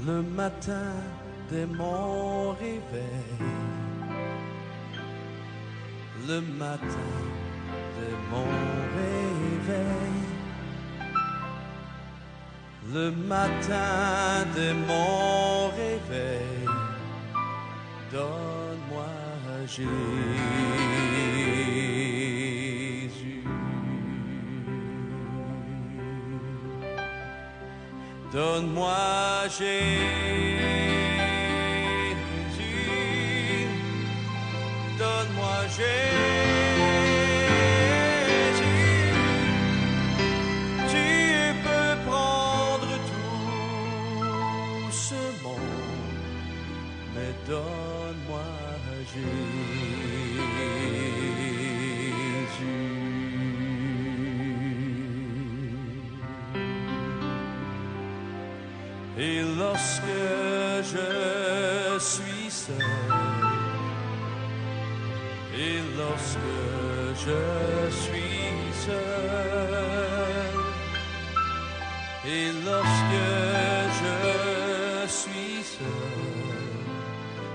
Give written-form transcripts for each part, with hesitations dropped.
Le matin dès mon réveil, le matin dès mon réveil, le matin dès mon réveil, donne-moi Jésus. Donne-moi Jésus, donne-moi Jésus. Tu peux prendre tout ce monde, mais donne-moi Jésus. Et lorsque je suis seul, et lorsque je suis seul, et lorsque je suis seul,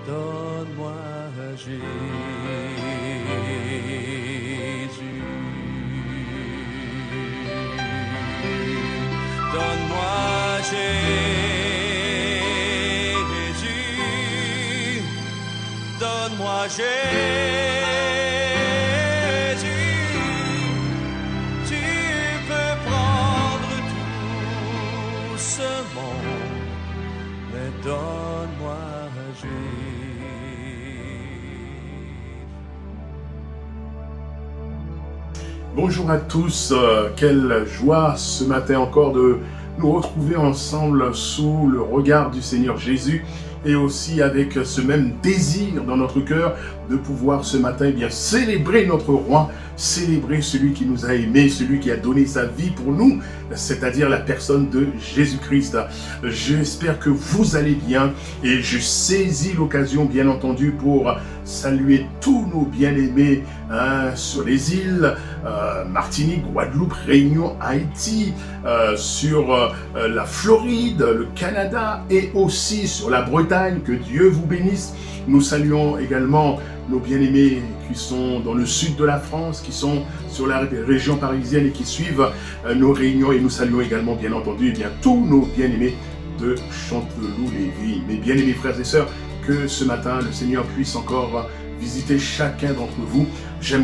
donne-moi Jésus. Donne-moi Jésus, donne-moi Jésus. Tu peux prendre tout ce monde, mais donne-moi Jésus. Bonjour à tous, quelle joie ce matin encore de nous retrouver ensemble sous le regard du Seigneur Jésus et aussi avec ce même désir dans notre cœur de pouvoir ce matin célébrer notre roi, célébrer celui qui nous a aimés, celui qui a donné sa vie pour nous, c'est-à-dire la personne de Jésus-Christ. J'espère que vous allez bien et je saisis l'occasion bien entendu pour saluer tous nos bien-aimés sur les îles, Martinique, Guadeloupe, Réunion, Haïti, sur la Floride, le Canada et aussi sur la Bretagne. Que Dieu vous bénisse. Nous saluons également nos bien-aimés qui sont dans le sud de la France, qui sont sur la région parisienne et qui suivent nos réunions. Et nous saluons également bien entendu tous nos bien-aimés de Chanteloup-Lévis. Mes bien-aimés frères et sœurs, que ce matin le Seigneur puisse encore visiter chacun d'entre vous. Je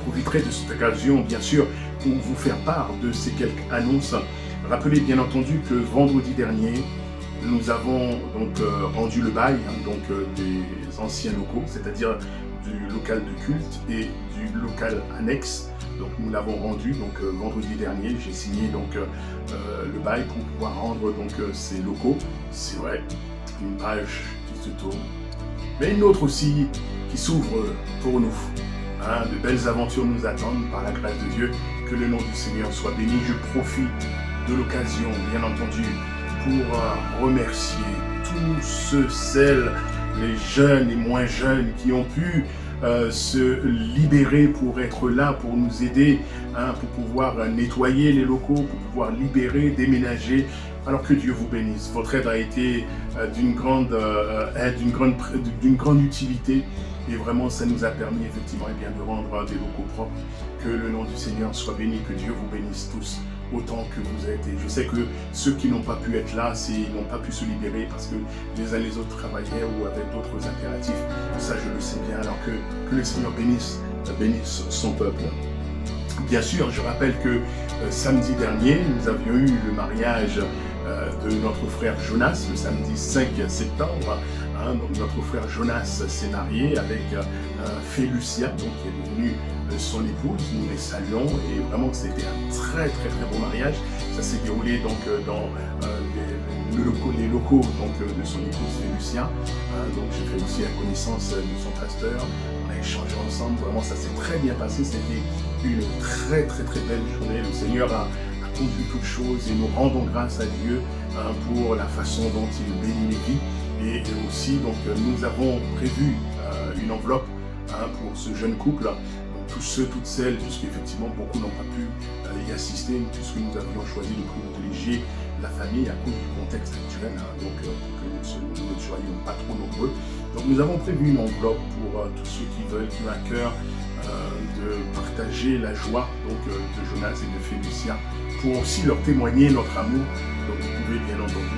profiterai de cette occasion bien sûr pour vous faire part de ces quelques annonces. Rappelez bien entendu que vendredi dernier, nous avons donc rendu le bail des anciens locaux, c'est-à-dire du local de culte et du local annexe. Donc nous l'avons rendu vendredi dernier. J'ai signé le bail pour pouvoir rendre ces locaux. C'est vrai, une page qui se tourne, mais une autre aussi qui s'ouvre pour nous. De belles aventures nous attendent par la grâce de Dieu. Que le nom du Seigneur soit béni. Je profite de l'occasion, bien entendu, pour remercier tous ceux, celles, les jeunes et moins jeunes qui ont pu se libérer pour être là, pour nous aider, pour pouvoir nettoyer les locaux, pour pouvoir libérer, déménager. Alors que Dieu vous bénisse. Votre aide a été d'une grande utilité et vraiment ça nous a permis effectivement de rendre des locaux propres. Que le nom du Seigneur soit béni, que Dieu vous bénisse tous autant que vous êtes. Et je sais que ceux qui n'ont pas pu être là, ils n'ont pas pu se libérer parce que les uns les autres travaillaient ou avaient d'autres impératifs. Ça, je le sais bien. Alors que le Seigneur bénisse son peuple. Bien sûr, je rappelle que samedi dernier, nous avions eu le mariage de notre frère Jonas, le samedi 5 septembre. Donc notre frère Jonas s'est marié avec Félucia, qui est devenue son épouse. Nous les saluons et vraiment c'était un très très très beau mariage. Ça s'est déroulé dans les locaux de son épouse Félucia. Donc j'ai fait aussi la connaissance de son pasteur. On a échangé ensemble. Vraiment ça s'est très bien passé. C'était une très très très belle journée. Le Seigneur a conduit toutes choses et nous rendons grâce à Dieu pour la façon dont il bénit les vies. Et aussi nous avons prévu une enveloppe pour ce jeune couple. Tous ceux, toutes celles, puisqu'effectivement beaucoup n'ont pas pu y assister, puisque nous avions choisi de privilégier la famille à cause du contexte actuel, pour que soyons pas trop nombreux. Donc nous avons prévu une enveloppe pour tous ceux qui veulent, qui ont à cœur de partager la joie de Jonas et de Félicia, pour aussi leur témoigner notre amour. Donc vous pouvez bien entendu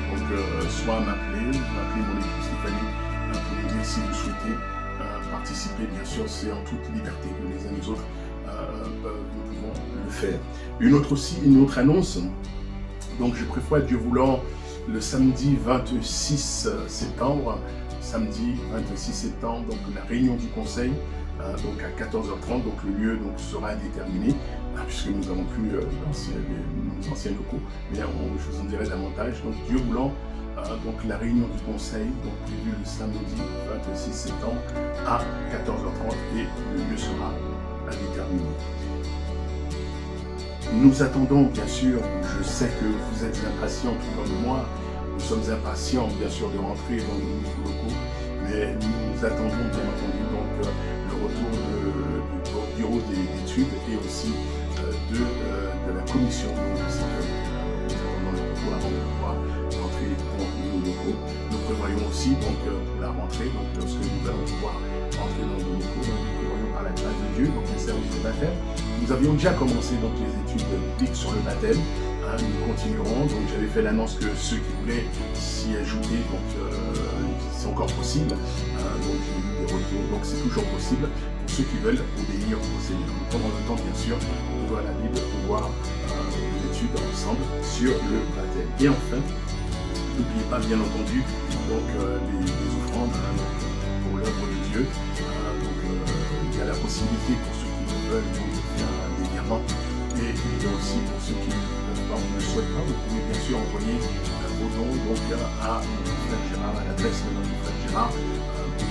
soit m'appeler mon épouse Stéphanie pour nous dire si vous souhaitez participer. Bien sûr, c'est en toute liberté que les uns et les autres nous pouvons le faire. Une autre annonce. Donc je prévois, Dieu voulant, le samedi 26 septembre, donc la réunion du conseil, donc à 14h30, donc le lieu sera déterminé, puisque nous n'avons plus nos anciens locaux, mais je vous en dirai davantage. Donc Dieu voulant, donc la réunion du conseil, donc prévue le samedi 26 septembre à 14h30, et le lieu sera à déterminer. Nous attendons, bien sûr, je sais que vous êtes impatients tout comme moi, nous sommes impatients bien sûr de rentrer dans nos nouveaux locaux, mais nous attendons bien entendu le retour du bureau d'études et aussi de la commission. Nous attendons le retour avant de pouvoir rentrer dans nos locaux. Nous prévoyons aussi la rentrée, lorsque nous allons pouvoir rentrer dans nos locaux, nous prévoyons par la grâce de Dieu, les services de baptême. Nous avions déjà commencé les études bibliques sur le baptême. Nous continuerons. Donc j'avais fait l'annonce que ceux qui voulaient s'y ajouter, c'est encore possible. Donc j'ai eu des retours. Donc c'est toujours possible pour ceux qui veulent obéir au Seigneur. Nous prendrons le temps, bien sûr, d'ouvrir la Bible pour voir les études ensemble sur le baptême. Et enfin, n'oubliez pas, bien entendu, les offrandes pour l'œuvre de Dieu. Il y a la possibilité pour ceux qui veulent de faire des virements. Et il y a aussi pour ceux qui ne le souhaitent pas, vous pouvez bien sûr envoyer vos dons à notre frère Gérard, à l'adresse de notre frère Gérard. Vous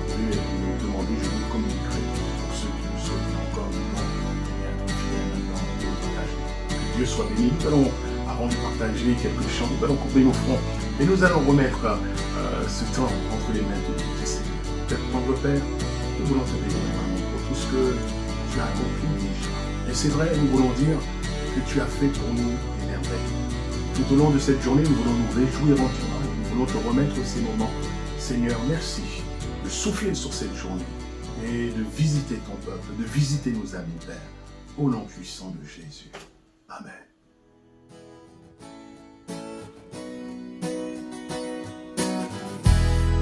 pouvez nous demander, je vous communiquerai pour ceux qui le souhaitent encore nous être fidèles dans le partage. Que Dieu soit béni. Nous allons, avant de partager quelques chants, nous allons couper nos fronts et nous allons remettre ce temps entre les mains de Dieu. Notre Père, nous voulons te bénir pour tout ce que tu as accompli déjà. Et c'est vrai, nous voulons dire que tu as fait pour nous des merveilles. Tout au long de cette journée, nous voulons nous réjouir en toi. Nous voulons te remettre ces moments. Seigneur, merci de souffler sur cette journée et de visiter ton peuple, de visiter nos amis, Père. Au nom puissant de Jésus. Amen.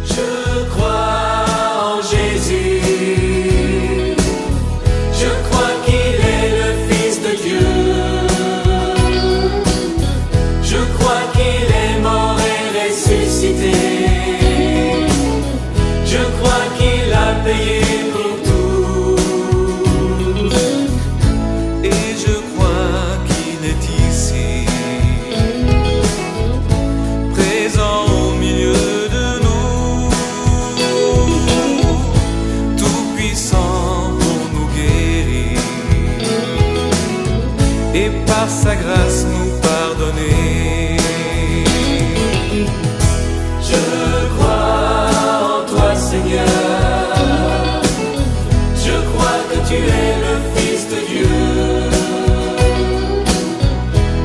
Je crois en Jésus. Je crois qu'il est le Fils de Dieu. Je crois qu'il est mort et ressuscité. Je crois qu'il a payé pour tout. Et je crois qu'il est ici, présent au milieu de nous, tout puissant pour nous guérir et par sa grâce nous pardonner. Je crois en toi, Seigneur. Je crois que tu es le Fils de Dieu.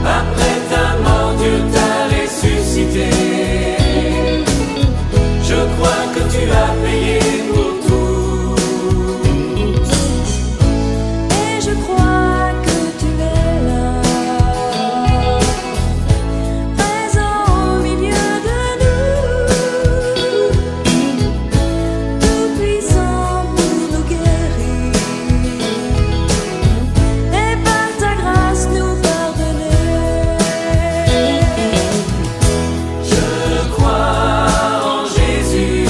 Après ta mort, Dieu t'a ressuscité. Je crois que tu as payé pour tout. Et je crois que tu es là, présent au milieu de nous, tout puissant pour nous guérir et par ta grâce nous pardonner. Je crois en Jésus.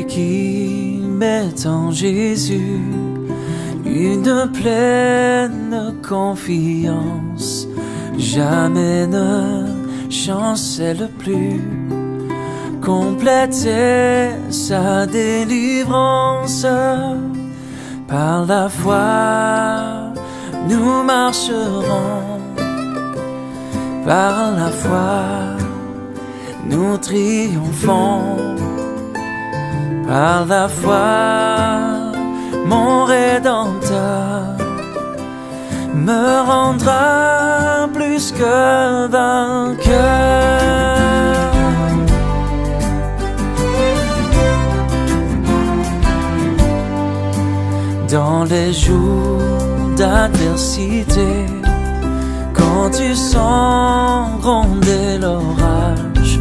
Celui qui met en Jésus une pleine confiance, jamais ne chancelle plus, compléter sa délivrance. Par la foi, nous marcherons, par la foi, nous triomphons, par la foi, mon Rédempteur me rendra plus que vainqueur. Dans les jours d'adversité, quand tu sens gronder l'orage,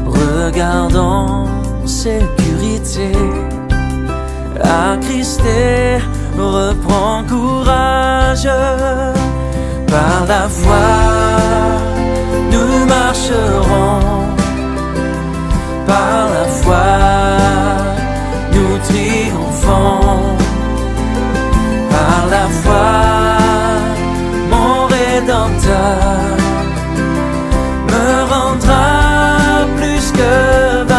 regarde en sécurité, attristé, reprends courage. Par la foi, nous marcherons, par la foi, nous triomphons, par la foi, mon Rédempteur me rendra plus que vainqueur.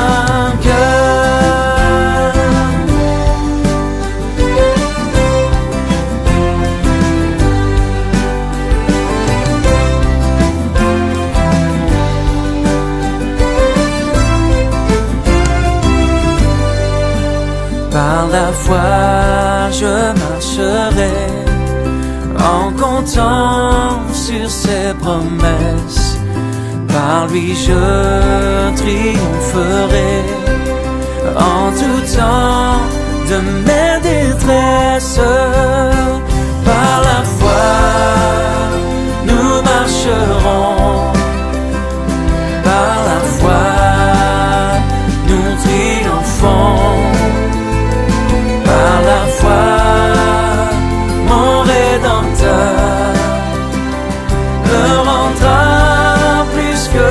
Par la foi, je marcherai en comptant sur ses promesses. Par lui, je triompherai en tout temps de mes détresses. Par la foi, nous marcherons. Par la foi, nous triomphons. Par la foi, mon Rédempteur me rendra plus que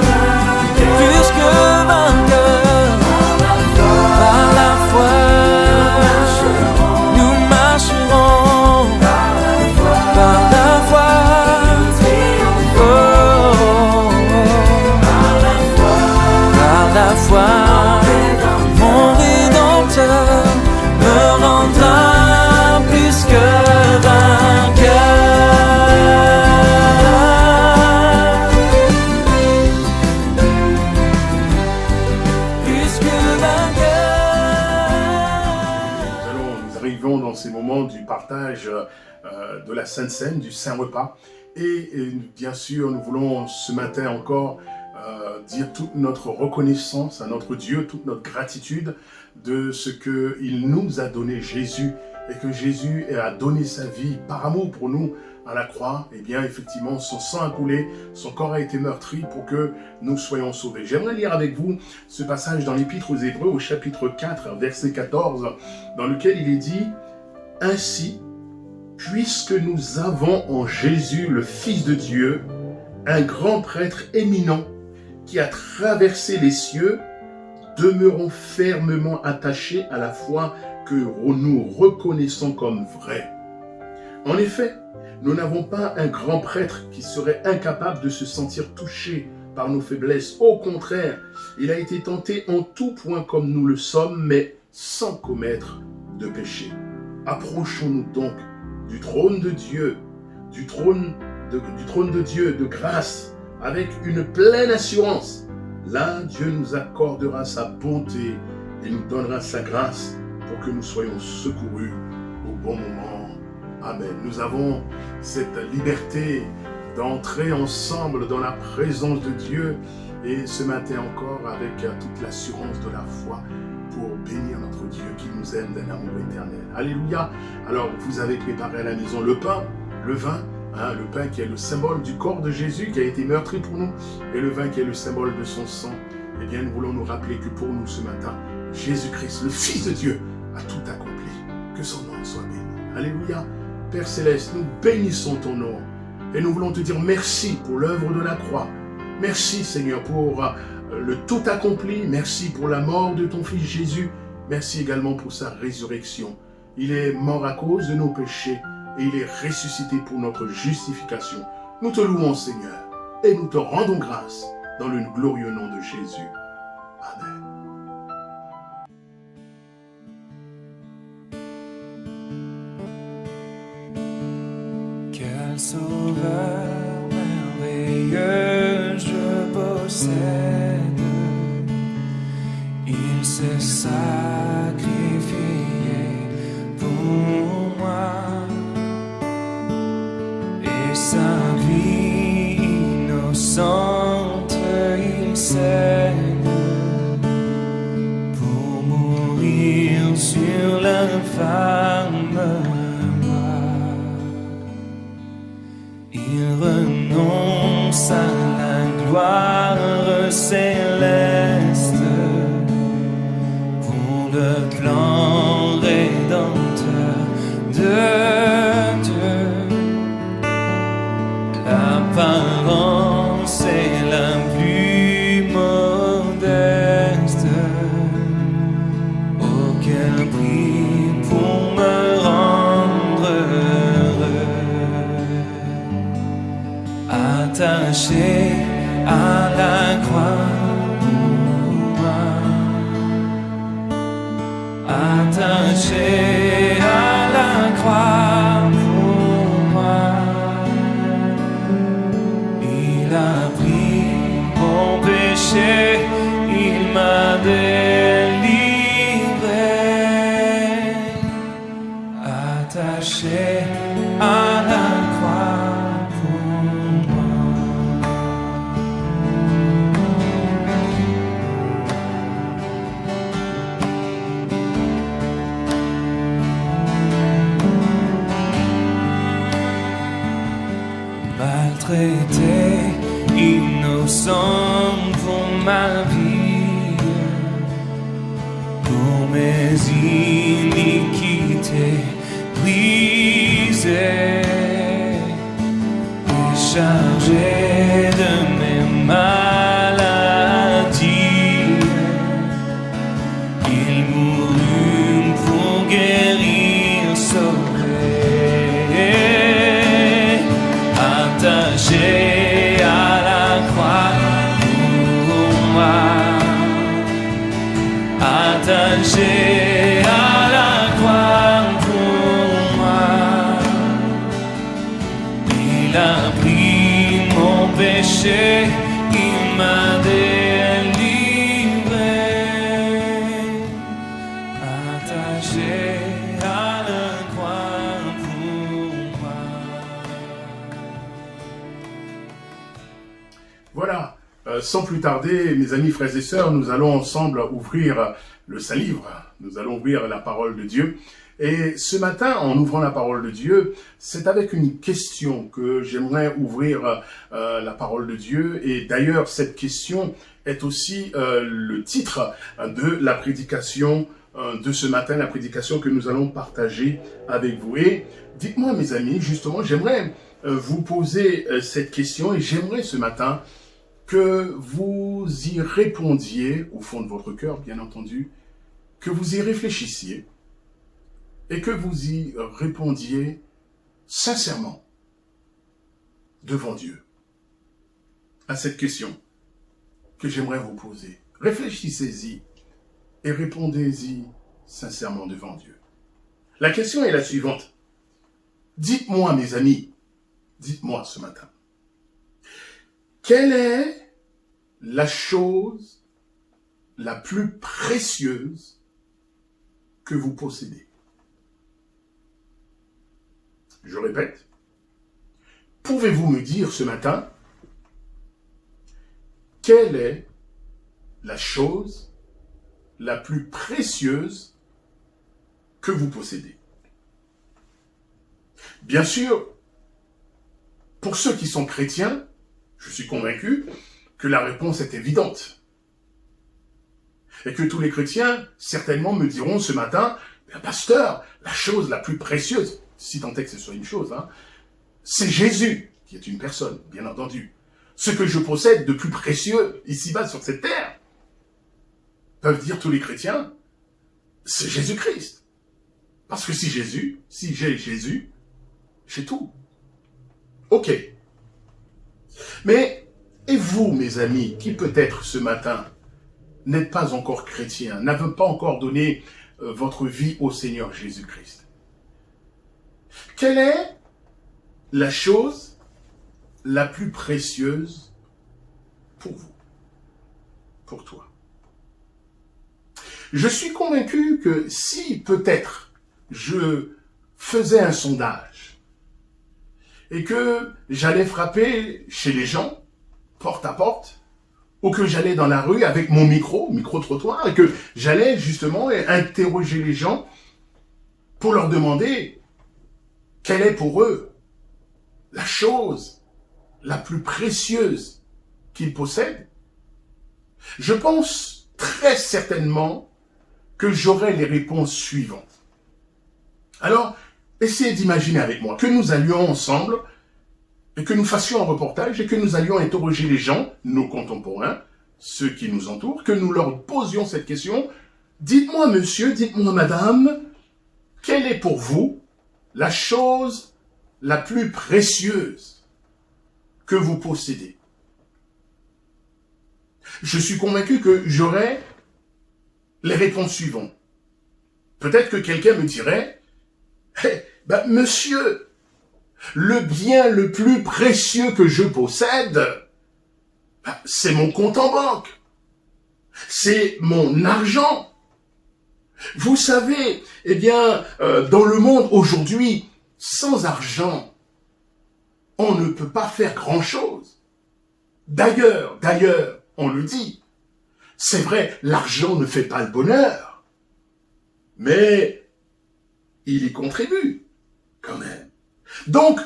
vainqueur. Par la foi, nous marcherons. Par la foi, oh, par la foi, mon Rédempteur me rendra plus que vainqueur. Plus que vainqueur. Nous arrivons dans ces moments du partage de la Sainte Seine, du Saint Repas. Et bien sûr, nous voulons ce matin encore dire toute notre reconnaissance à notre Dieu, toute notre gratitude de ce qu'il nous a donné Jésus, et que Jésus a donné sa vie par amour pour nous à la croix. Et bien effectivement, son sang a coulé, son corps a été meurtri pour que nous soyons sauvés. J'aimerais lire avec vous ce passage dans l'Épître aux Hébreux au chapitre 4, verset 14, dans lequel il est dit « Ainsi, puisque nous avons en Jésus le Fils de Dieu, un grand prêtre éminent qui a traversé les cieux, demeurons fermement attachés à la foi que nous reconnaissons comme vraie. En effet, nous n'avons pas un grand prêtre qui serait incapable de se sentir touché par nos faiblesses. Au contraire, il a été tenté en tout point comme nous le sommes, mais sans commettre de péché. Approchons-nous donc du trône de Dieu, du trône de Dieu de grâce, avec une pleine assurance. Là, Dieu nous accordera sa bonté et nous donnera sa grâce pour que nous soyons secourus au bon moment. Amen. Nous avons cette liberté d'entrer ensemble dans la présence de Dieu, et ce matin encore avec toute l'assurance de la foi pour bénir notre Dieu qui nous aime d'un amour éternel. Alléluia. Alors vous avez préparé à la maison le pain, le vin, le pain qui est le symbole du corps de Jésus qui a été meurtri pour nous, et le vin qui est le symbole de son sang. Eh bien, nous voulons nous rappeler que pour nous ce matin, Jésus-Christ, le Fils de Dieu, a tout accompli. Que son nom soit béni. Alléluia. Père Céleste, nous bénissons ton nom et nous voulons te dire merci pour l'œuvre de la croix. Merci Seigneur pour le tout accompli. Merci pour la mort de ton Fils Jésus. Merci également pour sa résurrection. Il est mort à cause de nos péchés et il est ressuscité pour notre justification. Nous te louons, Seigneur, et nous te rendons grâce dans le glorieux nom de Jésus. Amen. Quel sauveur merveilleux je possède, il s'est sacrifié pour moi, et sa vie innocente il cède pour mourir sur l'infâme. Il renonce à la gloire céleste pour le plan rédempteur de Dieu. L'apparence est la plus modeste. Oh, quel prix pour me rendre heureux. Attaché à la croix pour moi, attaché à la croix pour moi, il a pris mon péché, il m'a délivré, attaché à la croix. Maltraité, innocent pour ma vie, pour mes iniquités brisées, déchargé de mes maladies, il mourut pour guérir, sauver. Attaché à la croix pour moi, attaché à la croix pour moi, il a pris mon péché, il m'a délivré, attaché à la croix pour moi. Voilà, sans plus tarder, mes amis, frères et sœurs, nous allons ensemble ouvrir le Saint-Livre. Nous allons ouvrir la parole de Dieu. Et ce matin, en ouvrant la parole de Dieu, c'est avec une question que j'aimerais ouvrir la parole de Dieu. Et d'ailleurs, cette question est aussi le titre de la prédication de ce matin, la prédication que nous allons partager avec vous. Et dites-moi, mes amis, justement, j'aimerais vous poser cette question et j'aimerais ce matin que vous y répondiez au fond de votre cœur, bien entendu, que vous y réfléchissiez et que vous y répondiez sincèrement devant Dieu à cette question que j'aimerais vous poser. Réfléchissez-y et répondez-y sincèrement devant Dieu. La question est la suivante. Dites-moi, mes amis, dites-moi ce matin, quelle est la chose la plus précieuse que vous possédez? Je répète, pouvez-vous me dire ce matin, quelle est la chose la plus précieuse que vous possédez? Bien sûr, pour ceux qui sont chrétiens, je suis convaincu que la réponse est évidente. Et que tous les chrétiens, certainement, me diront ce matin, « Pasteur, la chose la plus précieuse, si tant est que ce soit une chose, c'est Jésus, qui est une personne, bien entendu. Ce que je possède de plus précieux, ici-bas sur cette terre. » Peuvent dire tous les chrétiens, c'est Jésus-Christ. Parce que si j'ai Jésus, j'ai tout. Ok. Mais, et vous, mes amis, qui peut-être ce matin n'êtes pas encore chrétien, n'avez pas encore donné votre vie au Seigneur Jésus-Christ? Quelle est la chose la plus précieuse pour vous, pour toi? Je suis convaincu que si peut-être je faisais un sondage et que j'allais frapper chez les gens, porte à porte, ou que j'allais dans la rue avec mon micro-trottoir, et que j'allais justement interroger les gens pour leur demander quelle est pour eux la chose la plus précieuse qu'ils possèdent, je pense très certainement que j'aurai les réponses suivantes. Alors, essayez d'imaginer avec moi que nous allions ensemble et que nous fassions un reportage et que nous allions interroger les gens, nos contemporains, ceux qui nous entourent, que nous leur posions cette question. Dites-moi, monsieur, dites-moi, madame, quelle est pour vous la chose la plus précieuse que vous possédez? Je suis convaincu que j'aurai les réponses suivantes. Peut-être que quelqu'un me dirait, monsieur, le bien le plus précieux que je possède, c'est mon compte en banque. C'est mon argent. Vous savez, dans le monde aujourd'hui, sans argent, on ne peut pas faire grand-chose. D'ailleurs, on le dit, c'est vrai, l'argent ne fait pas le bonheur, mais il y contribue, quand même. Donc,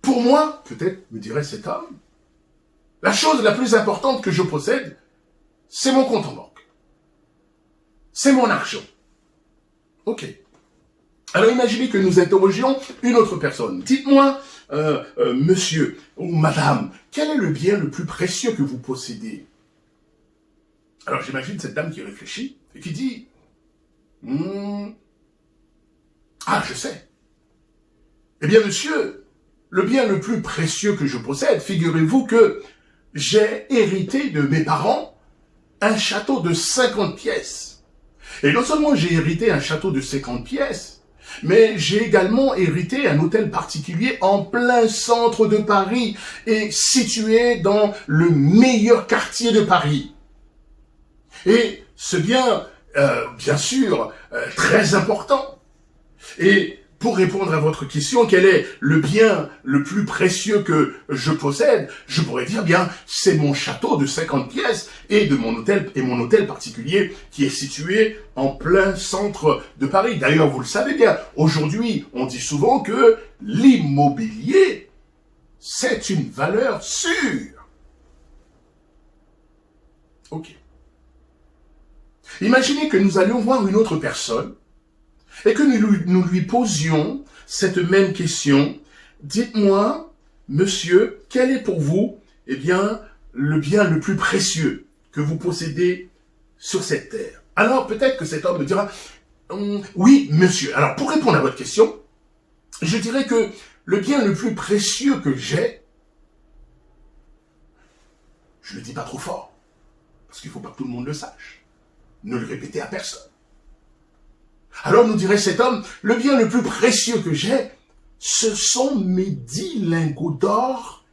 pour moi, peut-être me dirait cet homme, la chose la plus importante que je possède, c'est mon compte en banque. C'est mon argent. Ok. Alors imaginez que nous interrogions une autre personne. Dites-moi, monsieur ou madame, quel est le bien le plus précieux que vous possédez? Alors j'imagine cette dame qui réfléchit et qui dit, ah, je sais. Eh bien, monsieur, le bien le plus précieux que je possède, figurez-vous que j'ai hérité de mes parents un château de 50 pièces. Et non seulement j'ai hérité un château de 50 pièces, mais j'ai également hérité un hôtel particulier en plein centre de Paris et situé dans le meilleur quartier de Paris. Et ce bien, bien sûr, très important. Et pour répondre à votre question, quel est le bien le plus précieux que je possède? Je pourrais dire, bien, c'est mon château de 50 pièces et mon hôtel particulier qui est situé en plein centre de Paris. D'ailleurs, vous le savez bien, aujourd'hui, on dit souvent que l'immobilier, c'est une valeur sûre. Ok. Imaginez que nous allions voir une autre personne et que nous lui posions cette même question. Dites-moi, monsieur, quel est pour vous, le bien le plus précieux que vous possédez sur cette terre? Alors, peut-être que cet homme me dira, oui, monsieur. Alors, pour répondre à votre question, je dirais que le bien le plus précieux que j'ai, je ne le dis pas trop fort, parce qu'il ne faut pas que tout le monde le sache. Ne le répétez à personne. Alors nous dirait cet homme, le bien le plus précieux que j'ai, ce sont mes 10 lingots d'or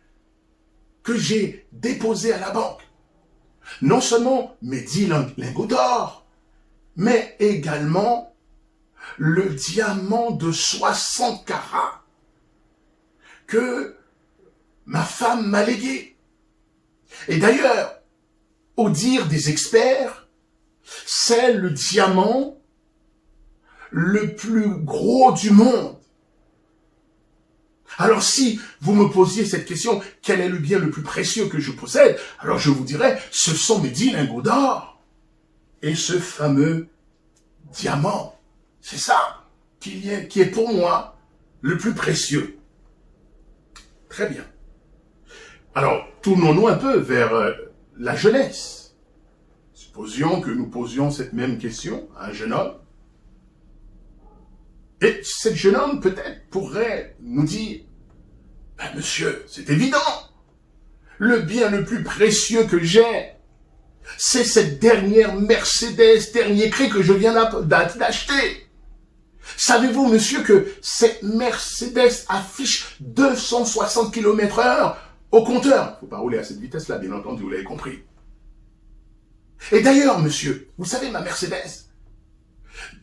que j'ai déposés à la banque. Non seulement mes 10 lingots d'or, mais également le diamant de 60 carats que ma femme m'a légué. Et d'ailleurs, au dire des experts, c'est le diamant le plus gros du monde. Alors si vous me posiez cette question, quel est le bien le plus précieux que je possède? Alors je vous dirais, ce sont mes 10 lingots d'or. Et ce fameux diamant, c'est ça qui est pour moi le plus précieux. Très bien. Alors, tournons-nous un peu vers la jeunesse. Supposions que nous posions cette même question à un jeune homme. Et ce jeune homme peut-être pourrait nous dire, ben monsieur, c'est évident, le bien le plus précieux que j'ai, c'est cette dernière Mercedes dernier cri que je viens d'acheter. Savez-vous, monsieur, que cette Mercedes affiche 260 km/h au compteur? Faut pas rouler à cette vitesse-là, bien entendu, vous l'avez compris. Et d'ailleurs, monsieur, vous savez, ma Mercedes,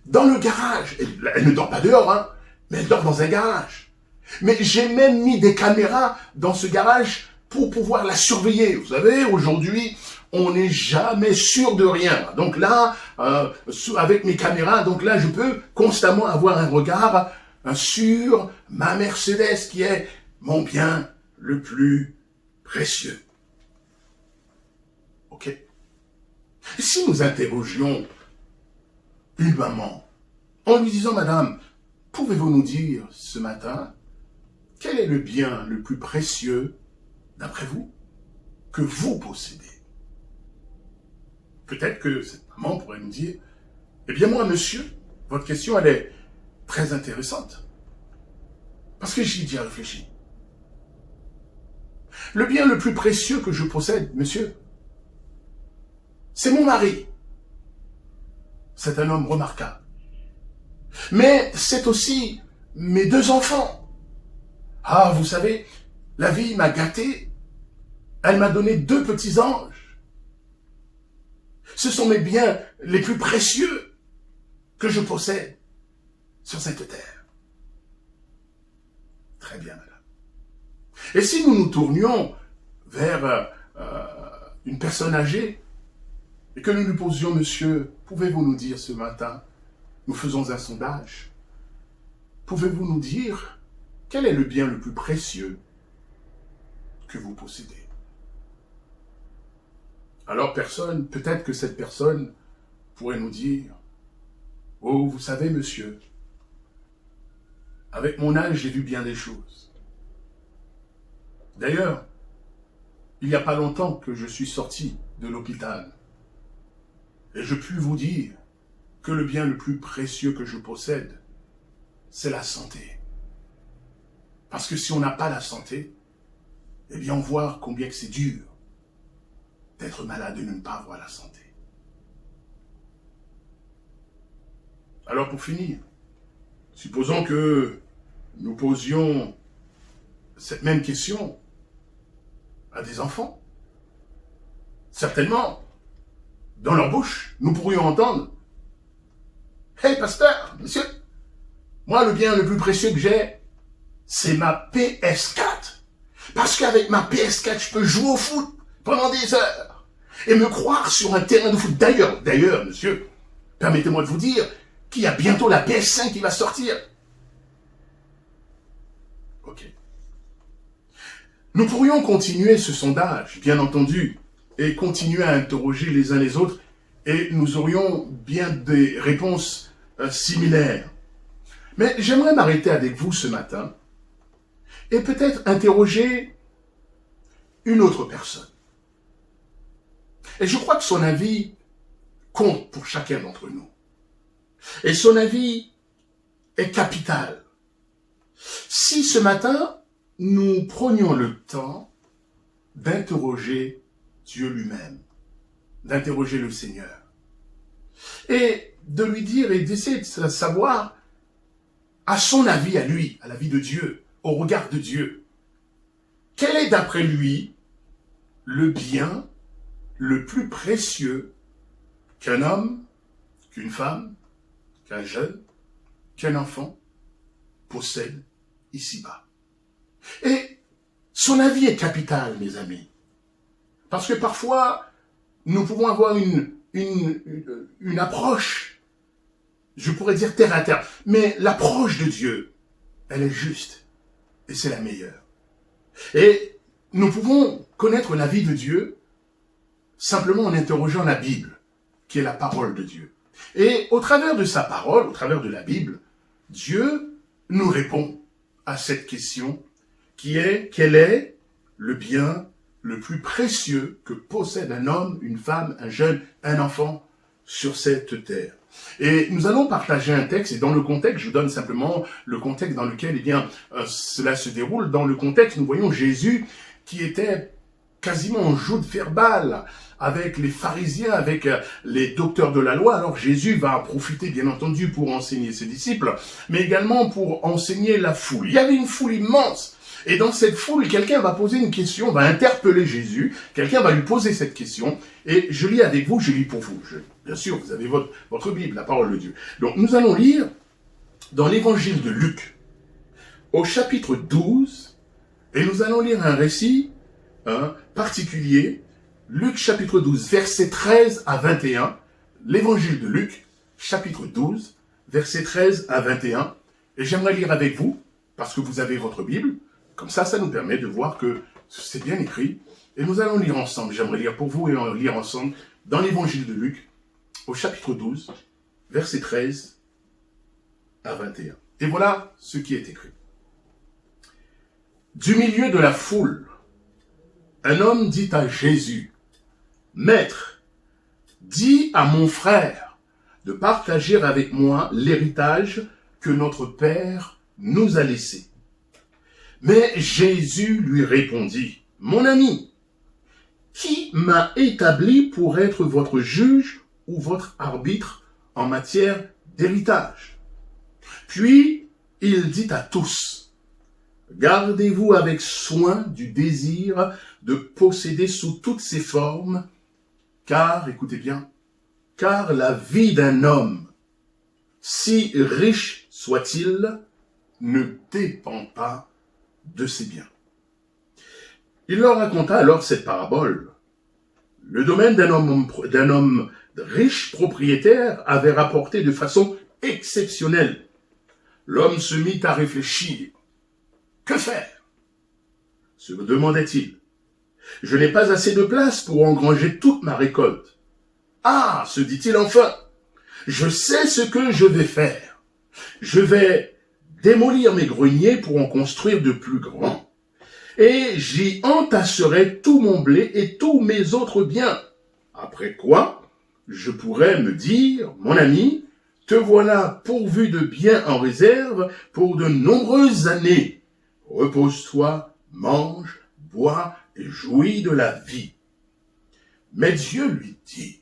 dans le garage, elle ne dort pas dehors, hein, mais elle dort dans un garage. Mais j'ai même mis des caméras dans ce garage pour pouvoir la surveiller. Vous savez, aujourd'hui, on n'est jamais sûr de rien. Donc là, avec mes caméras, donc là, je peux constamment avoir un regard sur ma Mercedes qui est mon bien le plus précieux. Ok? Et si nous interrogions une maman en lui disant, Madame, pouvez-vous nous dire ce matin quel est le bien le plus précieux, d'après vous, que vous possédez? Peut-être que cette maman pourrait nous dire, eh bien moi, monsieur, votre question, elle est très intéressante. Parce que j'y ai déjà réfléchi. Le bien le plus précieux que je possède, monsieur, c'est mon mari. C'est un homme remarquable. Mais c'est aussi mes 2 enfants. Ah, vous savez, la vie m'a gâté. Elle m'a donné 2 petits anges. Ce sont mes biens les plus précieux que je possède sur cette terre. Très bien, madame. Et si nous nous tournions vers une personne âgée et que nous lui posions, monsieur, pouvez-vous nous dire ce matin, nous faisons un sondage, pouvez-vous nous dire quel est le bien le plus précieux que vous possédez? Alors peut-être que cette personne pourrait nous dire, oh, vous savez, monsieur, avec mon âge, j'ai vu bien des choses. D'ailleurs, il n'y a pas longtemps que je suis sorti de l'hôpital. Et je puis vous dire que le bien le plus précieux que je possède, c'est la santé. Parce que si on n'a pas la santé, eh bien on voit combien que c'est dur d'être malade et de ne pas avoir la santé. Alors pour finir, supposons que nous posions cette même question à des enfants. Certainement, dans leur bouche, nous pourrions entendre « Hey, pasteur, monsieur, moi, le bien le plus précieux que j'ai, c'est ma PS4. Parce qu'avec ma PS4, je peux jouer au foot pendant des heures et me croire sur un terrain de foot. D'ailleurs, monsieur, permettez-moi de vous dire qu'il y a bientôt la PS5 qui va sortir. » Ok. Nous pourrions continuer ce sondage, bien entendu, et continuer à interroger les uns les autres, et nous aurions bien des réponses similaires. Mais j'aimerais m'arrêter avec vous ce matin, et peut-être interroger une autre personne. Et je crois que son avis compte pour chacun d'entre nous. Et son avis est capital. Si ce matin, nous prenions le temps d'interroger Dieu lui-même, d'interroger le Seigneur, et de lui dire et d'essayer de savoir, à son avis, à lui, à l'avis de Dieu, au regard de Dieu, quel est d'après lui le bien le plus précieux qu'un homme, qu'une femme, qu'un jeune, qu'un enfant possède ici-bas. Et son avis est capital, mes amis. Parce que parfois, nous pouvons avoir une approche, je pourrais dire terre à terre, mais l'approche de Dieu, elle est juste, et c'est la meilleure. Et nous pouvons connaître la vie de Dieu simplement en interrogeant la Bible, qui est la parole de Dieu. Et au travers de sa parole, au travers de la Bible, Dieu nous répond à cette question qui est, quel est le bien le plus précieux que possède un homme, une femme, un jeune, un enfant sur cette terre. Et nous allons partager un texte, et dans le contexte, je vous donne simplement le contexte dans lequel cela se déroule. Dans le contexte, nous voyons Jésus qui était quasiment en joute verbale avec les pharisiens, avec les docteurs de la loi. Alors Jésus va en profiter bien entendu pour enseigner ses disciples, mais également pour enseigner la foule. Il y avait une foule immense. Et dans cette foule, quelqu'un va poser une question, va interpeller Jésus, quelqu'un va lui poser cette question, et je lis avec vous, je lis pour vous. Bien sûr, vous avez votre Bible, la parole de Dieu. Donc nous allons lire dans l'évangile de Luc, au chapitre 12, et nous allons lire un récit particulier, Luc chapitre 12, versets 13 à 21, l'évangile de Luc, chapitre 12, versets 13 à 21, et j'aimerais lire avec vous, parce que vous avez votre Bible. Comme ça nous permet de voir que c'est bien écrit. Et nous allons lire ensemble. J'aimerais lire pour vous et en lire ensemble dans l'évangile de Luc, au chapitre 12, versets 13 à 21. Et voilà ce qui est écrit. Du milieu de la foule, un homme dit à Jésus, « Maître, dis à mon frère de partager avec moi l'héritage que notre Père nous a laissé. » Mais Jésus lui répondit, « Mon ami, qui m'a établi pour être votre juge ou votre arbitre en matière d'héritage? » Puis il dit à tous, « Gardez-vous avec soin du désir de posséder sous toutes ses formes, car, écoutez bien, car la vie d'un homme, si riche soit-il, ne dépend pas de ses biens. » Il leur raconta alors cette parabole. Le domaine d'un homme riche propriétaire avait rapporté de façon exceptionnelle. L'homme se mit à réfléchir. Que faire? Se demandait-il. Je n'ai pas assez de place pour engranger toute ma récolte. Ah, se dit-il enfin, je sais ce que je vais faire. Je vais démolir mes greniers pour en construire de plus grands. Et j'y entasserai tout mon blé et tous mes autres biens. Après quoi, je pourrais me dire, mon ami, te voilà pourvu de biens en réserve pour de nombreuses années. Repose-toi, mange, bois et jouis de la vie. Mais Dieu lui dit,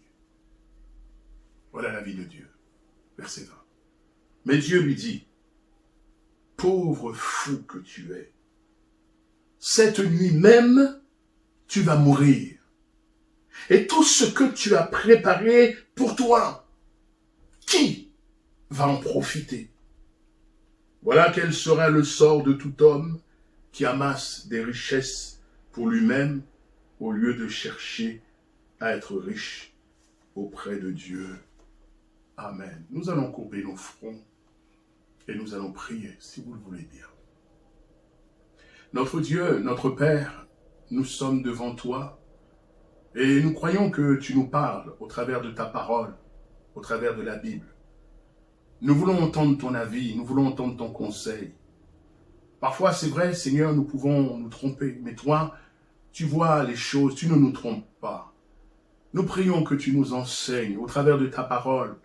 voilà la vie de Dieu, verset 20. Mais Dieu lui dit, pauvre fou que tu es, cette nuit même, tu vas mourir. Et tout ce que tu as préparé pour toi, qui va en profiter? Voilà quel sera le sort de tout homme qui amasse des richesses pour lui-même au lieu de chercher à être riche auprès de Dieu. Amen. Nous allons courber nos fronts et nous allons prier, si vous le voulez bien. Notre Dieu, notre Père, nous sommes devant toi et nous croyons que tu nous parles au travers de ta parole, au travers de la Bible. Nous voulons entendre ton avis, nous voulons entendre ton conseil. Parfois, c'est vrai, Seigneur, nous pouvons nous tromper, mais toi, tu vois les choses, tu ne nous trompes pas. Nous prions que tu nous enseignes au travers de ta parole.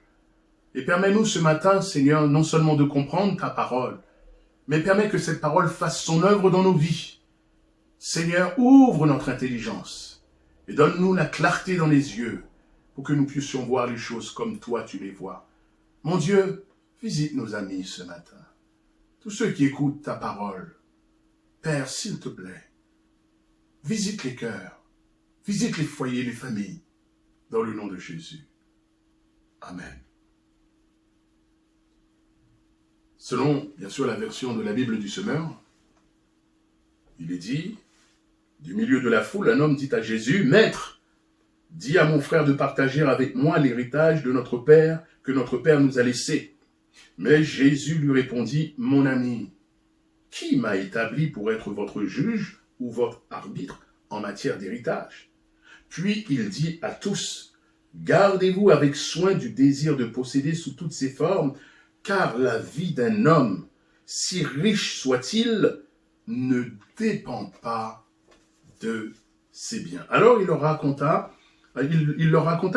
Et permets-nous ce matin, Seigneur, non seulement de comprendre ta parole, mais permets que cette parole fasse son œuvre dans nos vies. Seigneur, ouvre notre intelligence et donne-nous la clarté dans les yeux pour que nous puissions voir les choses comme toi tu les vois. Mon Dieu, visite nos amis ce matin, tous ceux qui écoutent ta parole. Père, s'il te plaît, visite les cœurs, visite les foyers, les familles, dans le nom de Jésus. Amen. Selon, bien sûr, la version de la Bible du Semeur, il est dit, du milieu de la foule, un homme dit à Jésus, « Maître, dis à mon frère de partager avec moi l'héritage de notre Père que notre Père nous a laissé. » Mais Jésus lui répondit, « Mon ami, qui m'a établi pour être votre juge ou votre arbitre en matière d'héritage? » Puis il dit à tous, « Gardez-vous avec soin du désir de posséder sous toutes ses formes, car la vie d'un homme, si riche soit-il, ne dépend pas de ses biens. » Alors il leur raconta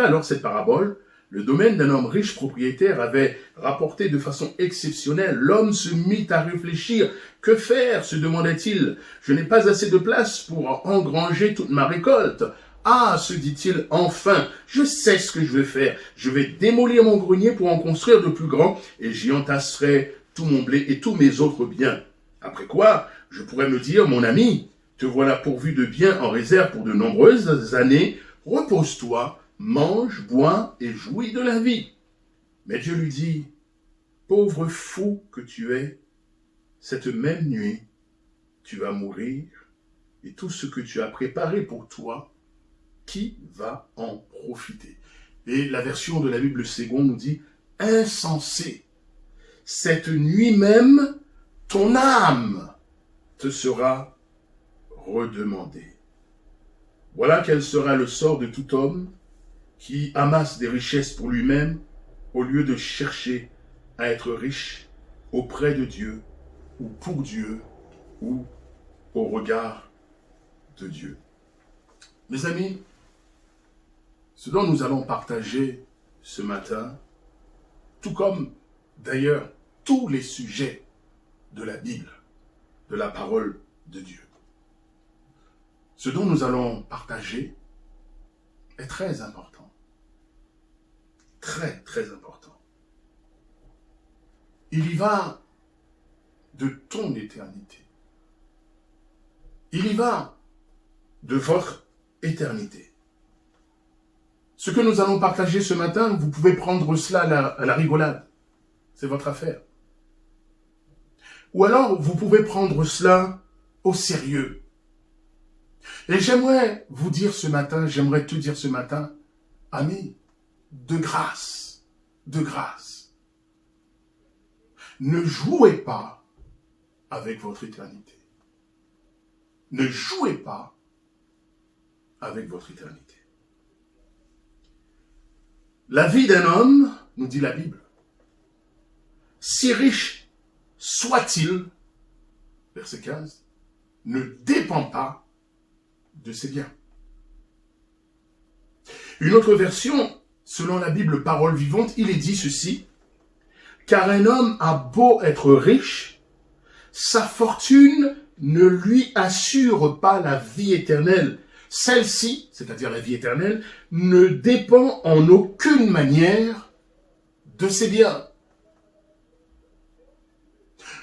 alors cette parabole, Le domaine d'un homme riche propriétaire avait rapporté de façon exceptionnelle. L'homme se mit à réfléchir. Que faire, se demandait-il. Je n'ai pas assez de place pour engranger toute ma récolte. Ah, se dit-il, enfin, je sais ce que je vais faire. Je vais démolir mon grenier pour en construire de plus grand et j'y entasserai tout mon blé et tous mes autres biens. Après quoi, je pourrais me dire, mon ami, te voilà pourvu de biens en réserve pour de nombreuses années. Repose-toi, mange, bois et jouis de la vie. Mais Dieu lui dit, pauvre fou que tu es, cette même nuit, tu vas mourir et tout ce que tu as préparé pour toi, qui va en profiter? Et la version de la Bible seconde nous dit, insensé, cette nuit même, ton âme te sera redemandée. Voilà quel sera le sort de tout homme qui amasse des richesses pour lui-même au lieu de chercher à être riche auprès de Dieu ou pour Dieu ou au regard de Dieu. Mes amis, ce dont nous allons partager ce matin, tout comme d'ailleurs tous les sujets de la Bible, de la parole de Dieu. Ce dont nous allons partager est très important. Très, très important. Il y va de ton éternité. Il y va de votre éternité. Ce que nous allons partager ce matin, vous pouvez prendre cela à la rigolade. C'est votre affaire. Ou alors, vous pouvez prendre cela au sérieux. Et j'aimerais vous dire ce matin, j'aimerais te dire ce matin, ami, de grâce, ne jouez pas avec votre éternité. Ne jouez pas avec votre éternité. La vie d'un homme, nous dit la Bible, si riche soit-il, verset 15, ne dépend pas de ses biens. Une autre version, selon la Bible Parole vivante, il est dit ceci, car un homme a beau être riche, sa fortune ne lui assure pas la vie éternelle. Celle-ci, c'est-à-dire la vie éternelle, ne dépend en aucune manière de ses biens.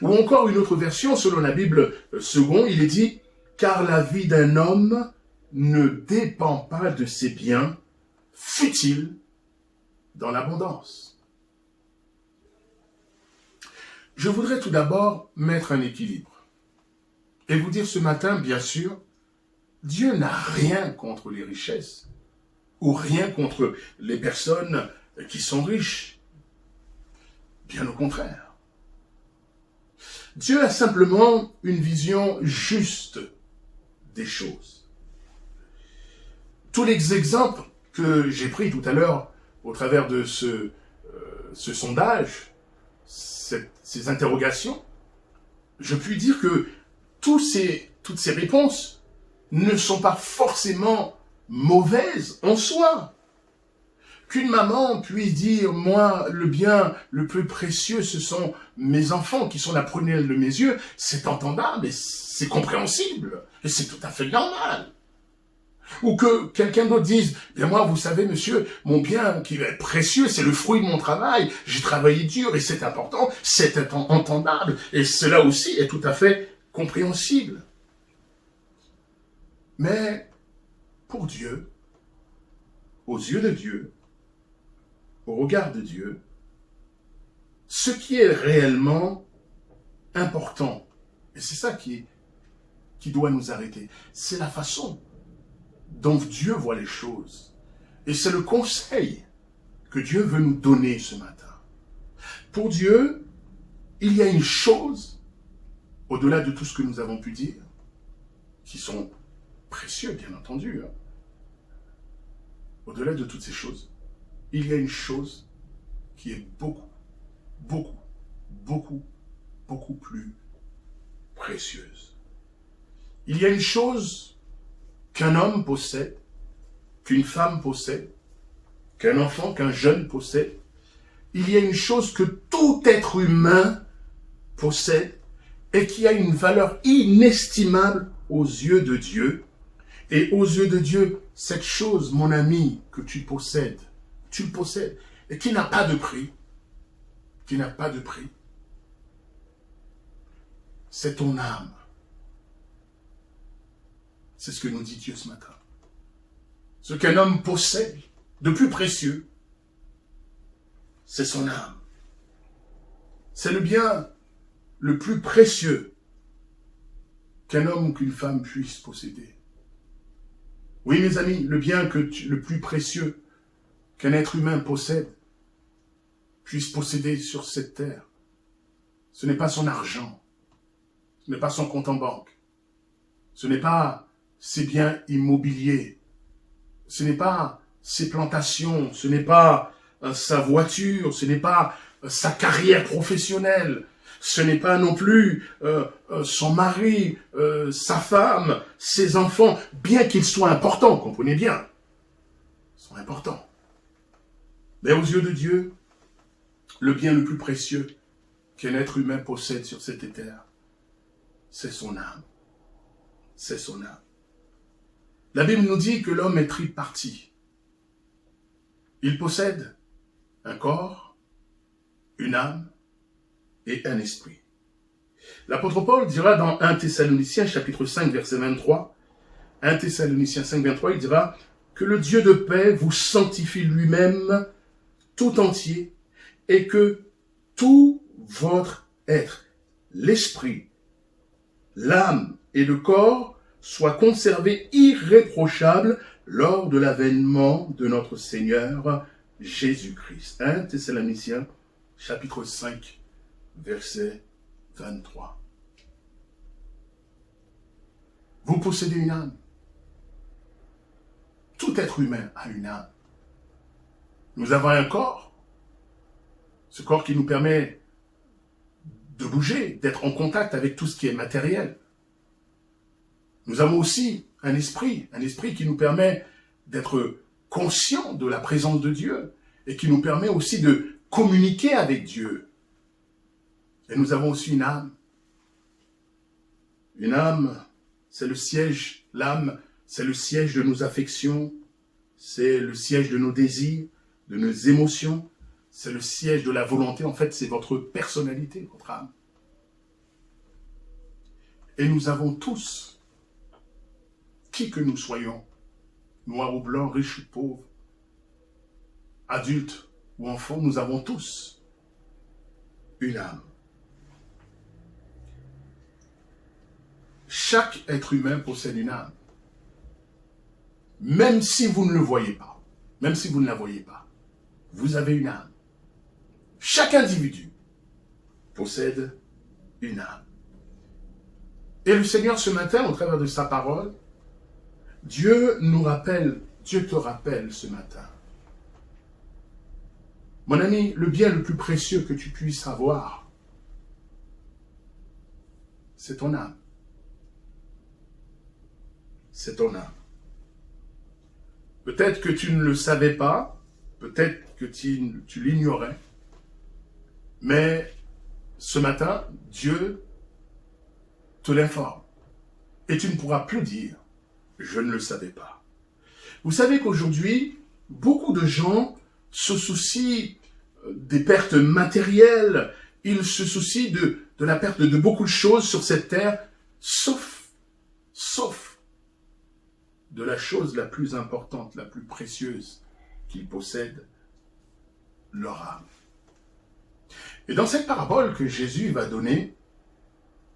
Ou encore une autre version, selon la Bible seconde, il est dit, car la vie d'un homme ne dépend pas de ses biens, fût-il dans l'abondance. Je voudrais tout d'abord mettre un équilibre et vous dire ce matin, bien sûr, Dieu n'a rien contre les richesses ou rien contre les personnes qui sont riches. Bien au contraire. Dieu a simplement une vision juste des choses. Tous les exemples que j'ai pris tout à l'heure au travers de ce sondage, ces interrogations, je puis dire que toutes ces réponses ne sont pas forcément mauvaises en soi. Qu'une maman puisse dire, moi, le bien le plus précieux, ce sont mes enfants qui sont la prunelle de mes yeux, c'est entendable et c'est compréhensible. Et c'est tout à fait normal. Ou que quelqu'un d'autre dise, bien moi, vous savez, monsieur, mon bien qui est précieux, c'est le fruit de mon travail, j'ai travaillé dur et c'est important, c'est entendable. Et cela aussi est tout à fait compréhensible. Mais pour Dieu, aux yeux de Dieu, au regard de Dieu, ce qui est réellement important, et c'est ça qui doit nous arrêter, c'est la façon dont Dieu voit les choses. Et c'est le conseil que Dieu veut nous donner ce matin. Pour Dieu, il y a une chose, au-delà de tout ce que nous avons pu dire, qui sont précieux, bien entendu. Au-delà de toutes ces choses, il y a une chose qui est beaucoup plus précieuse. Il y a une chose qu'un homme possède, qu'une femme possède, qu'un enfant, qu'un jeune possède, il y a une chose que tout être humain possède et qui a une valeur inestimable aux yeux de Dieu. Et aux yeux de Dieu, cette chose, mon ami, que tu le possèdes, et qui n'a pas de prix, c'est ton âme. C'est ce que nous dit Dieu ce matin. Ce qu'un homme possède de plus précieux, c'est son âme. C'est le bien le plus précieux qu'un homme ou qu'une femme puisse posséder. Oui, mes amis, le bien le plus précieux qu'un être humain puisse posséder sur cette terre, ce n'est pas son argent, ce n'est pas son compte en banque, ce n'est pas ses biens immobiliers, ce n'est pas ses plantations, ce n'est pas sa voiture, ce n'est pas sa carrière professionnelle, ce n'est pas non plus son mari, sa femme, ses enfants, bien qu'ils soient importants, comprenez bien, ils sont importants. Mais aux yeux de Dieu, le bien le plus précieux qu'un être humain possède sur cette terre, c'est son âme. C'est son âme. La Bible nous dit que l'homme est triparti. Il possède un corps, une âme et un esprit. L'apôtre Paul dira dans 1 Thessaloniciens chapitre 5 verset 23, 1 Thessaloniciens 5 23, il dira que le Dieu de paix vous sanctifie lui-même tout entier et que tout votre être, l'esprit, l'âme et le corps soient conservés irréprochables lors de l'avènement de notre Seigneur Jésus-Christ. 1 Thessaloniciens chapitre 5 verset 23. Vous possédez une âme. Tout être humain a une âme. Nous avons un corps. Ce corps qui nous permet de bouger, d'être en contact avec tout ce qui est matériel. Nous avons aussi un esprit qui nous permet d'être conscients de la présence de Dieu et qui nous permet aussi de communiquer avec Dieu. Et nous avons aussi une âme. Une âme, c'est le siège, l'âme, c'est le siège de nos affections, c'est le siège de nos désirs, de nos émotions, c'est le siège de la volonté. En fait, c'est votre personnalité, votre âme. Et nous avons tous, qui que nous soyons, noirs ou blancs, riches ou pauvres, adultes ou enfants, nous avons tous une âme. Chaque être humain possède une âme. Même si vous ne le voyez pas, même si vous ne la voyez pas, vous avez une âme. Chaque individu possède une âme. Et le Seigneur, ce matin, au travers de sa parole, Dieu nous rappelle, Dieu te rappelle ce matin. Mon ami, le bien le plus précieux que tu puisses avoir, c'est ton âme. C'est ton âme. Peut-être que tu ne le savais pas, peut-être que tu l'ignorais, mais ce matin, Dieu te l'informe. Et tu ne pourras plus dire « je ne le savais pas ». Vous savez qu'aujourd'hui, beaucoup de gens se soucient des pertes matérielles, ils se soucient de la perte de beaucoup de choses sur cette terre, sauf de la chose la plus importante, la plus précieuse qu'ils possèdent, leur âme. Et dans cette parabole que Jésus va donner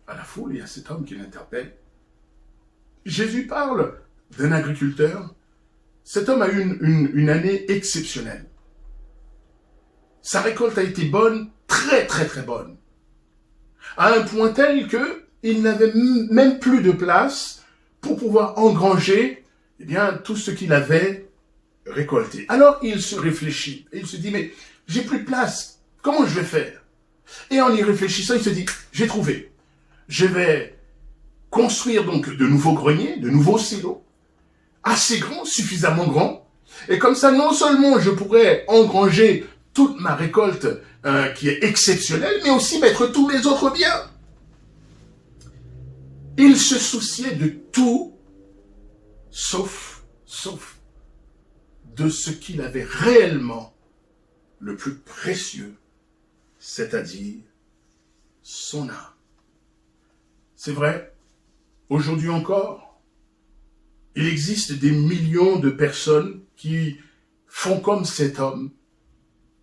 à la foule et à cet homme qui l'interpelle, Jésus parle d'un agriculteur. Cet homme a eu une année exceptionnelle. Sa récolte a été bonne, très très très bonne, à un point tel qu'il n'avait même plus de place pour pouvoir engranger tout ce qu'il avait récolté. Alors il se réfléchit et il se dit, mais j'ai plus de place, comment je vais faire? Et en y réfléchissant, il se dit, j'ai trouvé, je vais construire donc de nouveaux greniers, de nouveaux silos, assez grands, suffisamment grands, Et comme ça, non seulement je pourrais engranger toute ma récolte qui est exceptionnelle, mais aussi mettre tous mes autres biens. Il se souciait de tout, sauf de ce qu'il avait réellement le plus précieux, c'est-à-dire son âme. C'est vrai, aujourd'hui encore, il existe des millions de personnes qui font comme cet homme,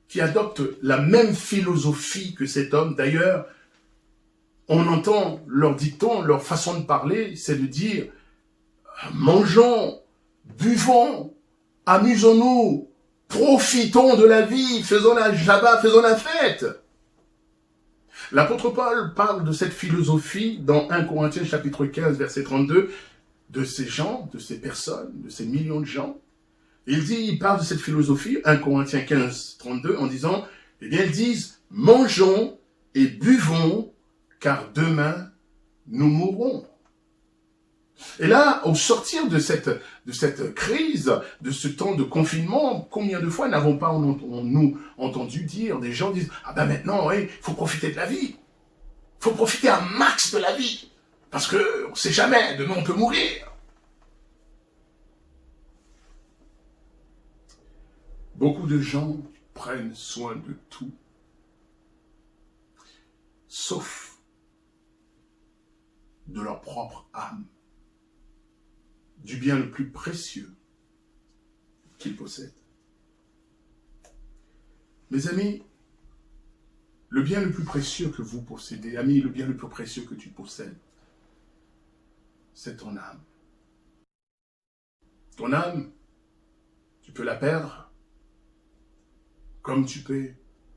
qui adoptent la même philosophie que cet homme. D'ailleurs, on entend leur dicton, leur façon de parler, c'est de dire « mangeons, buvons, amusons-nous, profitons de la vie, faisons la java, faisons la fête ». L'apôtre Paul parle de cette philosophie dans 1 Corinthiens chapitre 15, verset 32, de ces gens, de ces personnes, de ces millions de gens. Il parle de cette philosophie, 1 Corinthiens 15, 32, en disant, eh bien, ils disent, mangeons et buvons, car demain, nous mourrons. Et là, au sortir de cette crise, de ce temps de confinement, combien de fois n'avons pas nous entendu dire, des gens disent, ah ben maintenant, il faut profiter de la vie. Il faut profiter un max de la vie. Parce que on ne sait jamais, demain on peut mourir. Beaucoup de gens prennent soin de tout, sauf de leur propre âme, du bien le plus précieux qu'ils possèdent. Mes amis, le bien le plus précieux que vous possédez, ami, le bien le plus précieux que tu possèdes, c'est ton âme. Ton âme, tu peux la perdre, comme tu peux,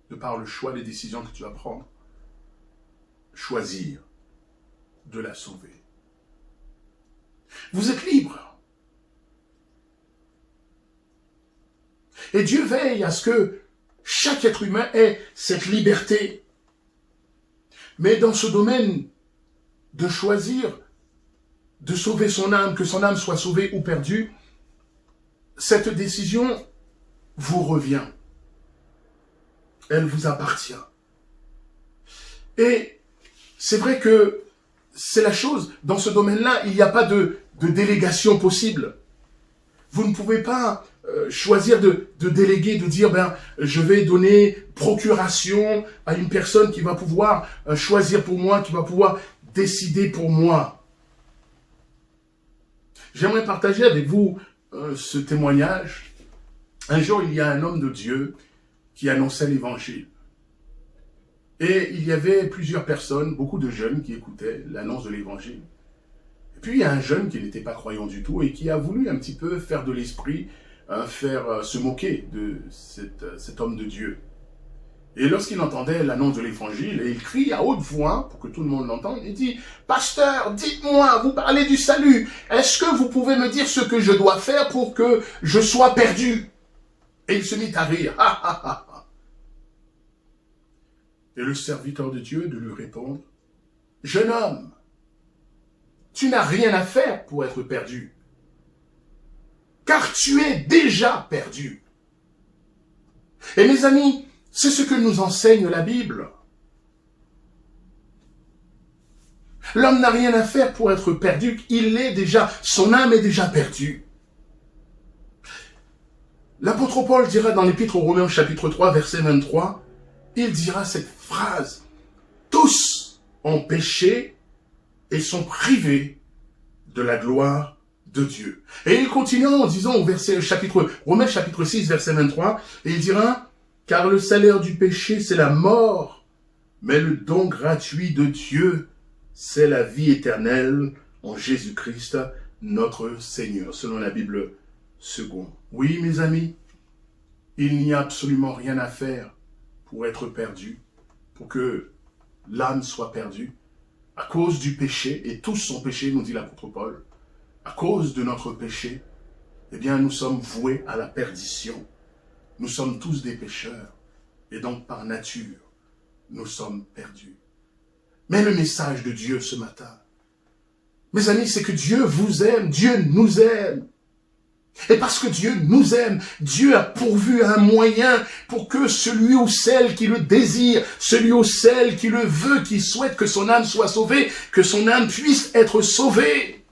de par le choix des décisions que tu vas prendre, choisir de la sauver. Vous êtes libre. Et Dieu veille à ce que chaque être humain ait cette liberté. Mais dans ce domaine de choisir, de sauver son âme, que son âme soit sauvée ou perdue, cette décision vous revient. Elle vous appartient. Et c'est vrai que c'est la chose, dans ce domaine-là, il n'y a pas de délégation possible. Vous ne pouvez pas choisir de déléguer, de dire, je vais donner procuration à une personne qui va pouvoir choisir pour moi, qui va pouvoir décider pour moi. J'aimerais partager avec vous ce témoignage. Un jour, il y a un homme de Dieu qui annonçait l'évangile. Et il y avait plusieurs personnes, beaucoup de jeunes qui écoutaient l'annonce de l'évangile. Et puis il y a un jeune qui n'était pas croyant du tout et qui a voulu un petit peu faire de l'esprit, se moquer de cet homme de Dieu. Et lorsqu'il entendait l'annonce de l'évangile, il crie à haute voix, pour que tout le monde l'entende, il dit, « Pasteur, dites-moi, vous parlez du salut, est-ce que vous pouvez me dire ce que je dois faire pour que je sois perdu ?» Et il se mit à rire. Et le serviteur de Dieu de lui répondre, « Jeune homme, tu n'as rien à faire pour être perdu, car tu es déjà perdu. » Et mes amis, c'est ce que nous enseigne la Bible. L'homme n'a rien à faire pour être perdu, son âme est déjà perdue. L'apôtre Paul dira dans l'Épître aux Romains chapitre 3, verset 23, il dira cette phrase, « Tous ont péché et sont privés de la gloire de Dieu. » Et il continue en disant au Romains chapitre 6, verset 23, et il dira, « Car le salaire du péché, c'est la mort, mais le don gratuit de Dieu, c'est la vie éternelle en Jésus-Christ, notre Seigneur. » Selon la Bible seconde. Oui, mes amis, il n'y a absolument rien à faire pour être perdu, pour que l'âme soit perdue, à cause du péché, et tous sont péchés, nous dit l'apôtre Paul, à cause de notre péché, eh bien, nous sommes voués à la perdition. Nous sommes tous des pécheurs, et donc par nature, nous sommes perdus. Mais le message de Dieu ce matin, mes amis, c'est que Dieu vous aime, Dieu nous aime. Et parce que Dieu nous aime, Dieu a pourvu un moyen pour que celui ou celle qui le désire, celui ou celle qui le veut, qui souhaite que son âme soit sauvée, que son âme puisse être sauvée.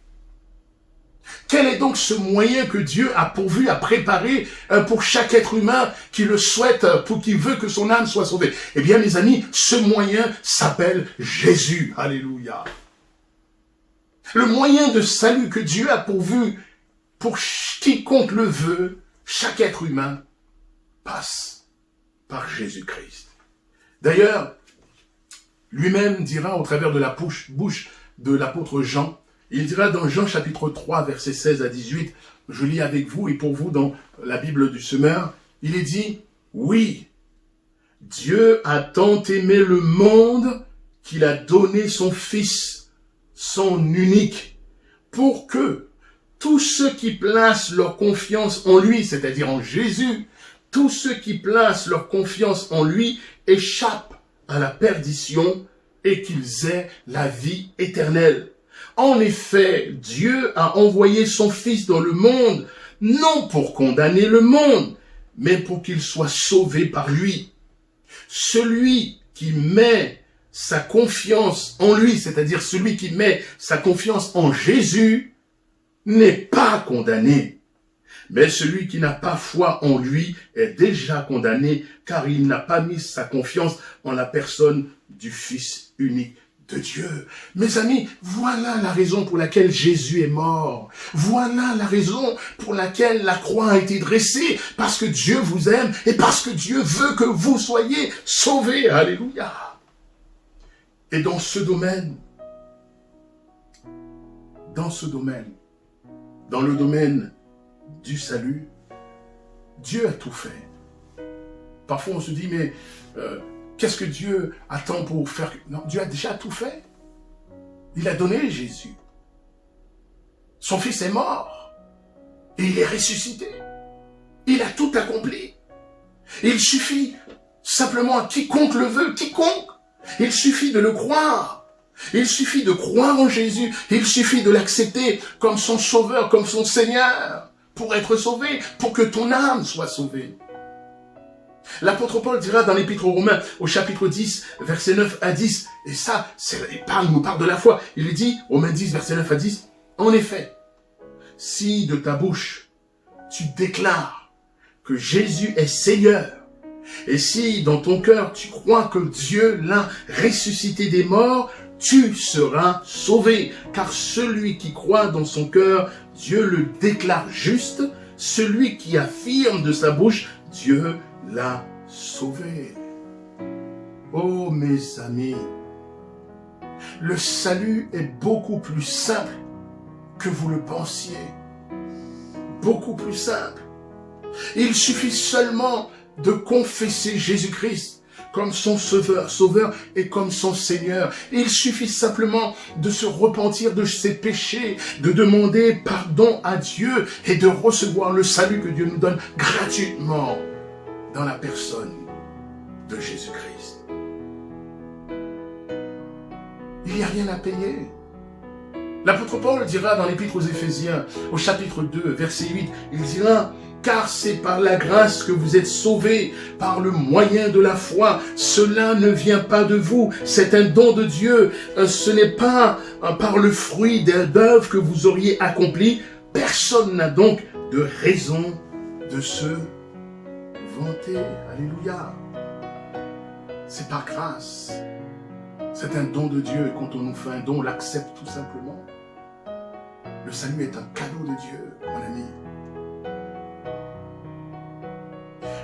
Quel est donc ce moyen que Dieu a pourvu, a préparé pour chaque être humain qui le souhaite, pour qui veut que son âme soit sauvée? Eh bien, mes amis, ce moyen s'appelle Jésus. Alléluia. Le moyen de salut que Dieu a pourvu pour quiconque le veut, chaque être humain passe par Jésus-Christ. D'ailleurs, lui-même dira au travers de la bouche de l'apôtre Jean, il dira dans Jean chapitre 3, versets 16 à 18, je lis avec vous et pour vous dans la Bible du Semeur, il est dit, oui, Dieu a tant aimé le monde qu'il a donné son Fils, son unique, pour que tous ceux qui placent leur confiance en lui, c'est-à-dire en Jésus, tous ceux qui placent leur confiance en lui échappent à la perdition et qu'ils aient la vie éternelle. En effet, Dieu a envoyé son Fils dans le monde, non pour condamner le monde, mais pour qu'il soit sauvé par lui. Celui qui met sa confiance en lui, c'est-à-dire celui qui met sa confiance en Jésus, n'est pas condamné. Mais celui qui n'a pas foi en lui est déjà condamné, car il n'a pas mis sa confiance en la personne du Fils unique de Dieu. Mes amis, voilà la raison pour laquelle Jésus est mort. Voilà la raison pour laquelle la croix a été dressée, parce que Dieu vous aime et parce que Dieu veut que vous soyez sauvés. Alléluia. Et dans ce domaine, dans le domaine du salut, Dieu a tout fait. Parfois on se dit, mais qu'est-ce que Dieu attend pour faire? Non, Dieu a déjà tout fait. Il a donné Jésus. Son Fils est mort et il est ressuscité. Il a tout accompli. Il suffit simplement à quiconque le veut, quiconque. Il suffit de le croire. Il suffit de croire en Jésus. Il suffit de l'accepter comme son sauveur, comme son Seigneur, pour être sauvé, pour que ton âme soit sauvée. L'apôtre Paul dira dans l'Épître aux Romains, au chapitre 10, versets 9 à 10, et ça, il nous parle de la foi. Il dit, Romains 10, versets 9 à 10, en effet, si de ta bouche, tu déclares que Jésus est Seigneur, et si dans ton cœur, tu crois que Dieu l'a ressuscité des morts, tu seras sauvé. Car celui qui croit dans son cœur, Dieu le déclare juste. Celui qui affirme de sa bouche, Dieu l'a sauvé. Oh mes amis, le salut est beaucoup plus simple que vous le pensiez. Beaucoup plus simple. Il suffit seulement de confesser Jésus-Christ comme son sauveur et comme son Seigneur. Il suffit simplement de se repentir de ses péchés, de demander pardon à Dieu et de recevoir le salut que Dieu nous donne gratuitement dans la personne de Jésus-Christ. Il n'y a rien à payer. L'apôtre Paul dira dans l'Épître aux Éphésiens, au chapitre 2, verset 8, il dira « Car c'est par la grâce que vous êtes sauvés, par le moyen de la foi. Cela ne vient pas de vous, c'est un don de Dieu. Ce n'est pas par le fruit d'œuvres que vous auriez accompli. Personne n'a donc de raison de se vanter. » Alléluia. C'est par grâce. C'est un don de Dieu. Et quand on nous fait un don, on l'accepte tout simplement. Le salut est un cadeau de Dieu, mon ami.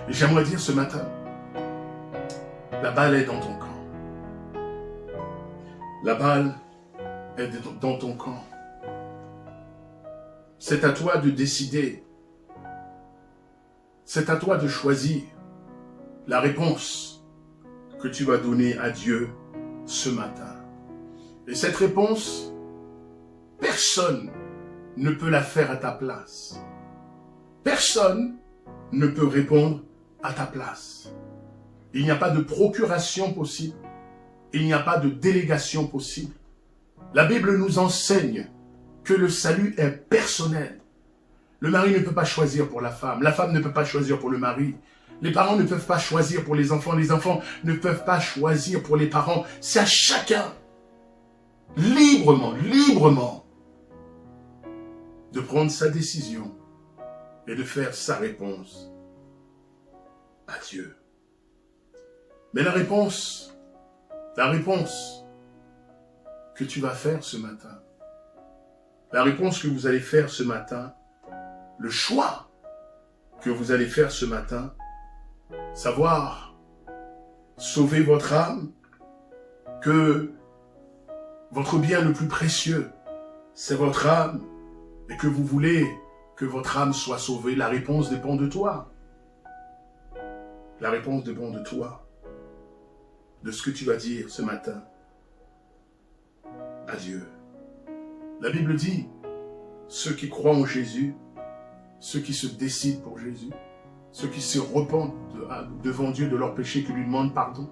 Et j'aimerais dire ce matin, la balle est dans ton camp. La balle est dans ton camp. C'est à toi de décider. C'est à toi de choisir la réponse que tu vas donner à Dieu ce matin. Et cette réponse, personne ne peut la faire à ta place. Personne ne peut répondre à ta place. Il n'y a pas de procuration possible. Il n'y a pas de délégation possible. La Bible nous enseigne que le salut est personnel. Le mari ne peut pas choisir pour la femme ne peut pas choisir pour le mari. Les parents ne peuvent pas choisir pour les enfants ne peuvent pas choisir pour les parents. C'est à chacun, librement, de prendre sa décision et de faire sa réponse à Dieu. Mais la réponse que tu vas faire ce matin, la réponse que vous allez faire ce matin, le choix que vous allez faire ce matin, savoir sauver votre âme, que votre bien le plus précieux, c'est votre âme, et que vous voulez que votre âme soit sauvée, la réponse dépend de toi. La réponse dépend de toi, de ce que tu vas dire ce matin à Dieu. La Bible dit, ceux qui croient en Jésus, ceux qui se décident pour Jésus, ceux qui se repentent devant Dieu de leurs péchés, qui lui demandent pardon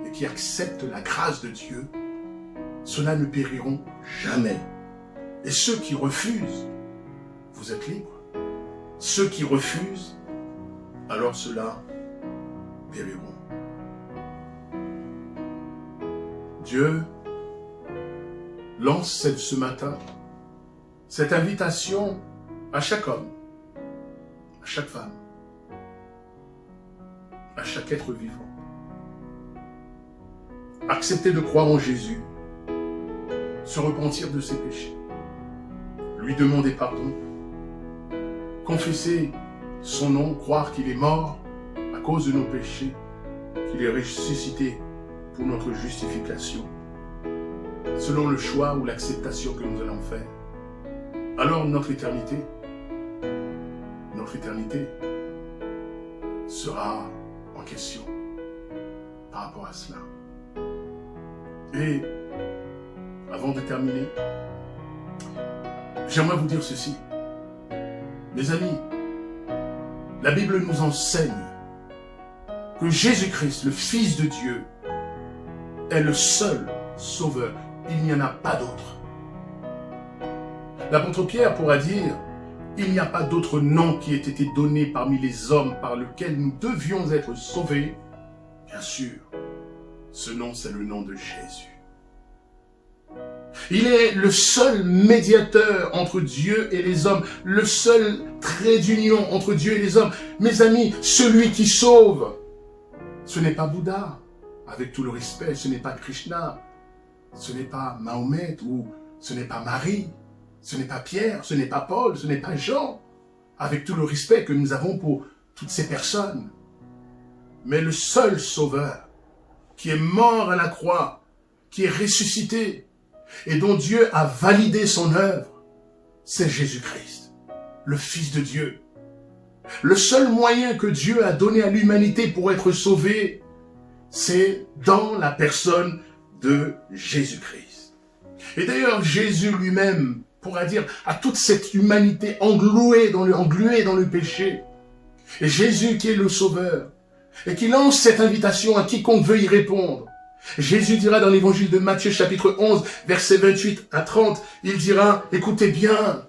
et qui acceptent la grâce de Dieu, ceux-là ne périront jamais. Et ceux qui refusent, vous êtes libres. Ceux qui refusent, alors ceux-là périront. Dieu lance ce matin cette invitation à chaque homme, à chaque femme, à chaque être vivant. Accepter de croire en Jésus, se repentir de ses péchés, lui demander pardon, confesser son nom, croire qu'il est mort à cause de nos péchés, qu'il est ressuscité pour notre justification, selon le choix ou l'acceptation que nous allons faire. Alors notre éternité sera en question par rapport à cela. Et avant de terminer, j'aimerais vous dire ceci. Mes amis, la Bible nous enseigne que Jésus-Christ, le Fils de Dieu, est le seul sauveur. Il n'y en a pas d'autre. L'apôtre Pierre pourra dire, il n'y a pas d'autre nom qui ait été donné parmi les hommes par lequel nous devions être sauvés. Bien sûr, ce nom, c'est le nom de Jésus. Il est le seul médiateur entre Dieu et les hommes, le seul trait d'union entre Dieu et les hommes. Mes amis, celui qui sauve, ce n'est pas Bouddha, avec tout le respect, ce n'est pas Krishna, ce n'est pas Mahomet ou ce n'est pas Marie, ce n'est pas Pierre, ce n'est pas Paul, ce n'est pas Jean, avec tout le respect que nous avons pour toutes ces personnes. Mais le seul sauveur qui est mort à la croix, qui est ressuscité et dont Dieu a validé son œuvre, c'est Jésus-Christ, le Fils de Dieu. Le seul moyen que Dieu a donné à l'humanité pour être sauvée, c'est dans la personne de Jésus-Christ. Et d'ailleurs, Jésus lui-même pourra dire à toute cette humanité engluée dans le péché, et Jésus qui est le Sauveur, et qui lance cette invitation à quiconque veut y répondre. Jésus dira dans l'évangile de Matthieu chapitre 11, versets 28 à 30, il dira, écoutez bien,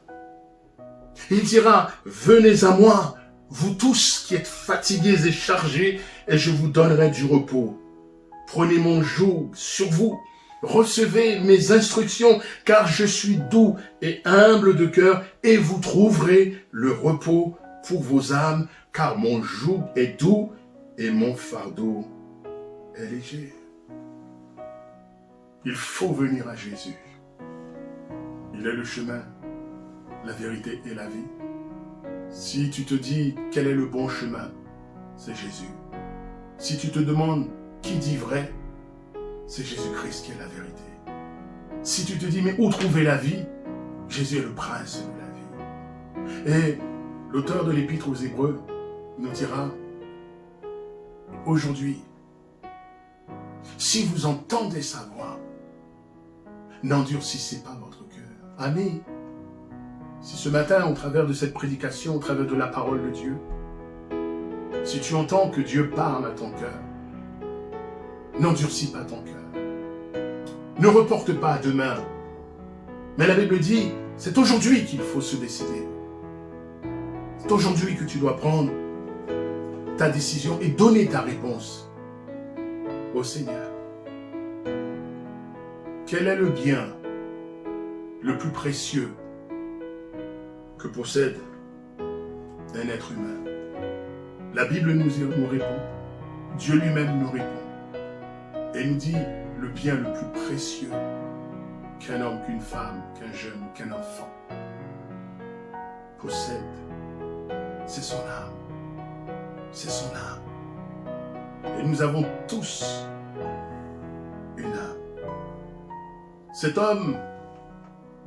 il dira, venez à moi, vous tous qui êtes fatigués et chargés, et je vous donnerai du repos. Prenez mon joug sur vous, recevez mes instructions, car je suis doux et humble de cœur, et vous trouverez le repos pour vos âmes, car mon joug est doux et mon fardeau est léger. Il faut venir à Jésus. Il est le chemin, la vérité et la vie. Si tu te dis quel est le bon chemin, c'est Jésus. Si tu te demandes qui dit vrai, c'est Jésus-Christ qui est la vérité. Si tu te dis mais où trouver la vie, Jésus est le prince de la vie. Et l'auteur de l'épître aux Hébreux nous dira, aujourd'hui, si vous entendez sa voix, n'endurcissez pas votre cœur. Amis, si ce matin, au travers de cette prédication, au travers de la parole de Dieu, si tu entends que Dieu parle à ton cœur, n'endurcis pas ton cœur. Ne reporte pas à demain. Mais la Bible dit, c'est aujourd'hui qu'il faut se décider. C'est aujourd'hui que tu dois prendre ta décision et donner ta réponse au Seigneur. Quel est le bien le plus précieux que possède un être humain? La Bible nous répond, Dieu lui-même nous répond et nous dit le bien le plus précieux qu'un homme, qu'une femme, qu'un jeune, qu'un enfant possède, c'est son âme. C'est son âme. Et nous avons tous une âme. Cet homme,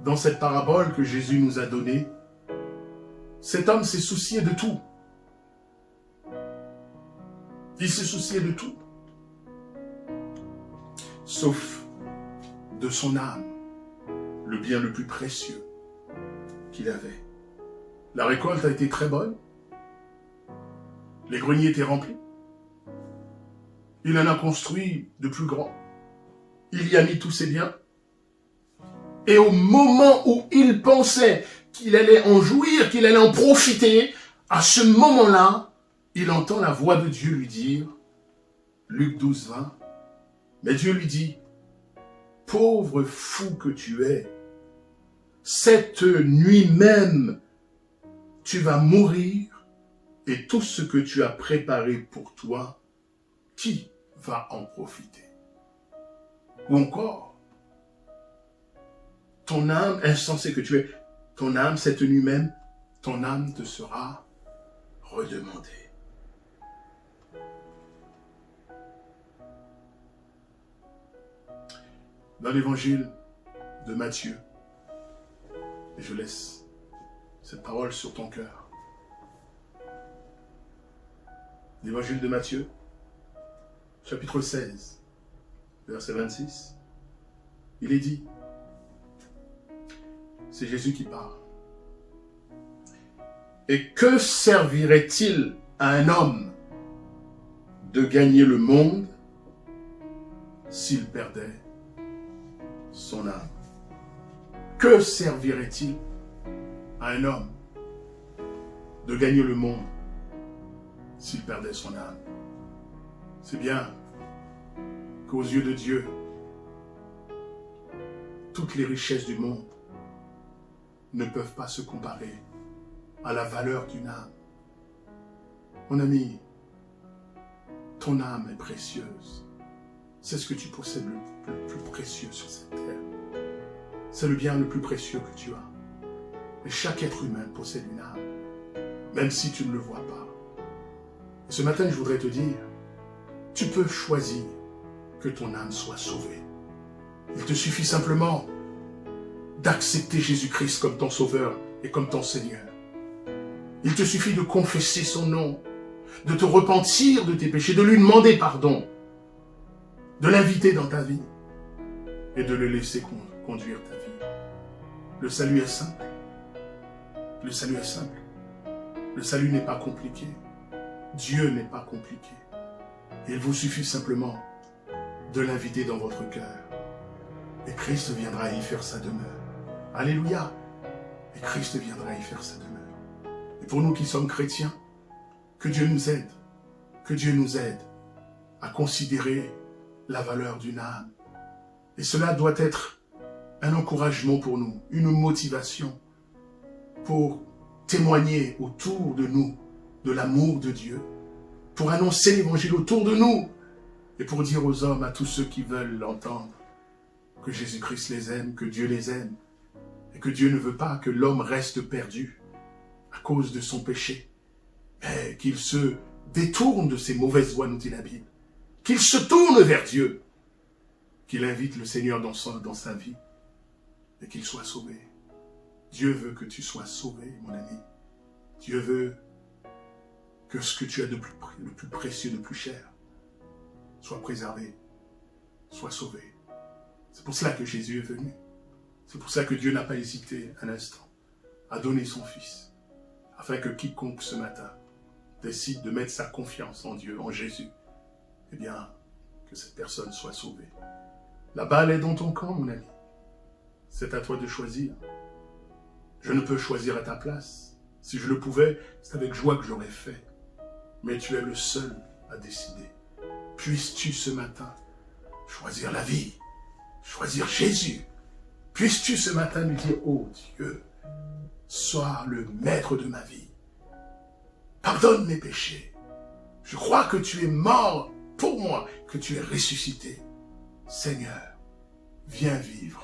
dans cette parabole que Jésus nous a donnée, cet homme s'est soucié de tout. Il s'est soucié de tout, sauf de son âme, le bien le plus précieux qu'il avait. La récolte a été très bonne, les greniers étaient remplis, il en a construit de plus grands, il y a mis tous ses biens, et au moment où il pensait qu'il allait en jouir, qu'il allait en profiter, à ce moment-là, il entend la voix de Dieu lui dire, Luc 12, 20, mais Dieu lui dit, pauvre fou que tu es, cette nuit même, tu vas mourir et tout ce que tu as préparé pour toi, qui va en profiter? Ou encore, ton âme insensée que tu es, ton âme, cette nuit même, ton âme te sera redemandée. Dans l'évangile de Matthieu, et je laisse cette parole sur ton cœur. L'évangile de Matthieu, chapitre 16, verset 26, il est dit, c'est Jésus qui parle. Et que servirait-il à un homme de gagner le monde s'il perdait son âme? Que servirait-il à un homme de gagner le monde s'il perdait son âme? C'est bien qu'aux yeux de Dieu, toutes les richesses du monde ne peuvent pas se comparer à la valeur d'une âme. Mon ami, ton âme est précieuse. C'est ce que tu possèdes le plus précieux sur cette terre. C'est le bien le plus précieux que tu as. Et chaque être humain possède une âme, même si tu ne le vois pas. Et ce matin, je voudrais te dire, tu peux choisir que ton âme soit sauvée. Il te suffit simplement d'accepter Jésus-Christ comme ton Sauveur et comme ton Seigneur. Il te suffit de confesser son nom, de te repentir de tes péchés, de lui demander pardon, de l'inviter dans ta vie et de le laisser conduire ta vie. Le salut est simple. Le salut est simple. Le salut n'est pas compliqué. Dieu n'est pas compliqué. Il vous suffit simplement de l'inviter dans votre cœur. Et Christ viendra y faire sa demeure. Alléluia. Et Christ viendra y faire sa demeure. Et pour nous qui sommes chrétiens, que Dieu nous aide. Que Dieu nous aide à considérer la valeur d'une âme. Et cela doit être un encouragement pour nous, une motivation pour témoigner autour de nous de l'amour de Dieu, pour annoncer l'évangile autour de nous et pour dire aux hommes, à tous ceux qui veulent l'entendre, que Jésus-Christ les aime, que Dieu les aime et que Dieu ne veut pas que l'homme reste perdu à cause de son péché, mais qu'il se détourne de ses mauvaises voies, nous dit la Bible, qu'il se tourne vers Dieu, qu'il invite le Seigneur dans sa vie et qu'il soit sauvé. Dieu veut que tu sois sauvé, mon ami. Dieu veut que ce que tu as de le plus précieux, de plus cher, soit préservé, soit sauvé. C'est pour cela que Jésus est venu. C'est pour ça que Dieu n'a pas hésité un instant à donner son Fils, afin que quiconque ce matin décide de mettre sa confiance en Dieu, en Jésus, eh bien, que cette personne soit sauvée. La balle est dans ton camp, mon ami. C'est à toi de choisir. Je ne peux choisir à ta place. Si je le pouvais, c'est avec joie que j'aurais fait. Mais tu es le seul à décider. Puisses-tu ce matin choisir la vie, choisir Jésus. Puisses-tu ce matin lui dire, oh Dieu, sois le maître de ma vie. Pardonne mes péchés. Je crois que tu es mort pour moi, que tu es ressuscité. Seigneur, viens vivre,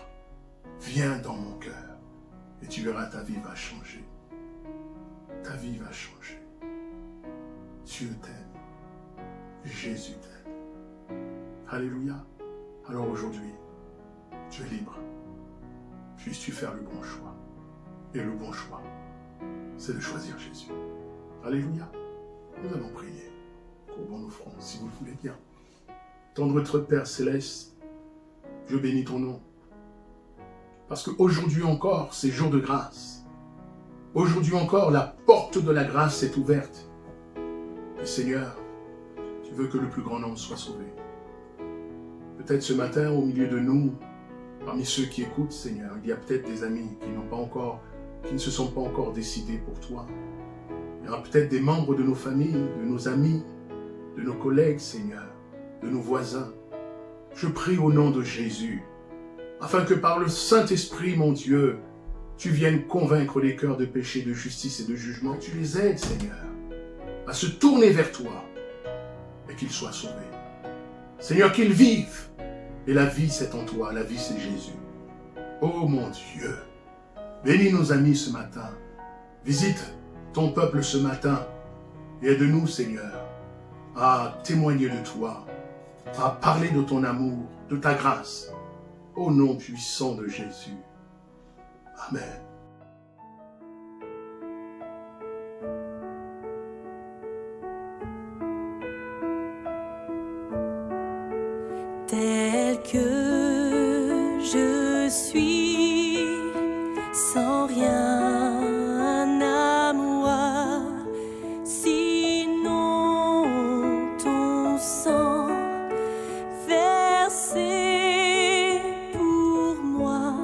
viens dans mon cœur, et tu verras, ta vie va changer. Ta vie va changer. Dieu t'aime. Jésus t'aime. Alléluia. Alors aujourd'hui, tu es libre. Puisses-tu faire le bon choix. Et le bon choix, c'est de choisir Jésus. Alléluia. Nous allons prier. Courbons nos fronts, si vous le voulez bien. Tendre notre Père Céleste, je bénis ton nom. Parce qu'aujourd'hui encore, c'est jour de grâce. Aujourd'hui encore, la porte de la grâce est ouverte. Et Seigneur, tu veux que le plus grand nombre soit sauvé. Peut-être ce matin, au milieu de nous, parmi ceux qui écoutent, Seigneur, il y a peut-être des amis qui ne se sont pas encore décidés pour toi. Il y aura peut-être des membres de nos familles, de nos amis, de nos collègues, Seigneur, de nos voisins. Je prie au nom de Jésus, afin que par le Saint-Esprit, mon Dieu, tu viennes convaincre les cœurs de péché, de justice et de jugement. Tu les aides, Seigneur, à se tourner vers toi et qu'ils soient sauvés. Seigneur, qu'ils vivent. Et la vie, c'est en toi. La vie, c'est Jésus. Oh mon Dieu, bénis nos amis ce matin. Visite ton peuple ce matin. Et aide-nous, Seigneur, à témoigner de toi, à parler de ton amour, de ta grâce. Au nom puissant de Jésus. Amen. Tel que je suis, sans rien à moi, sinon ton sang versé pour moi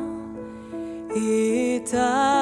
et ta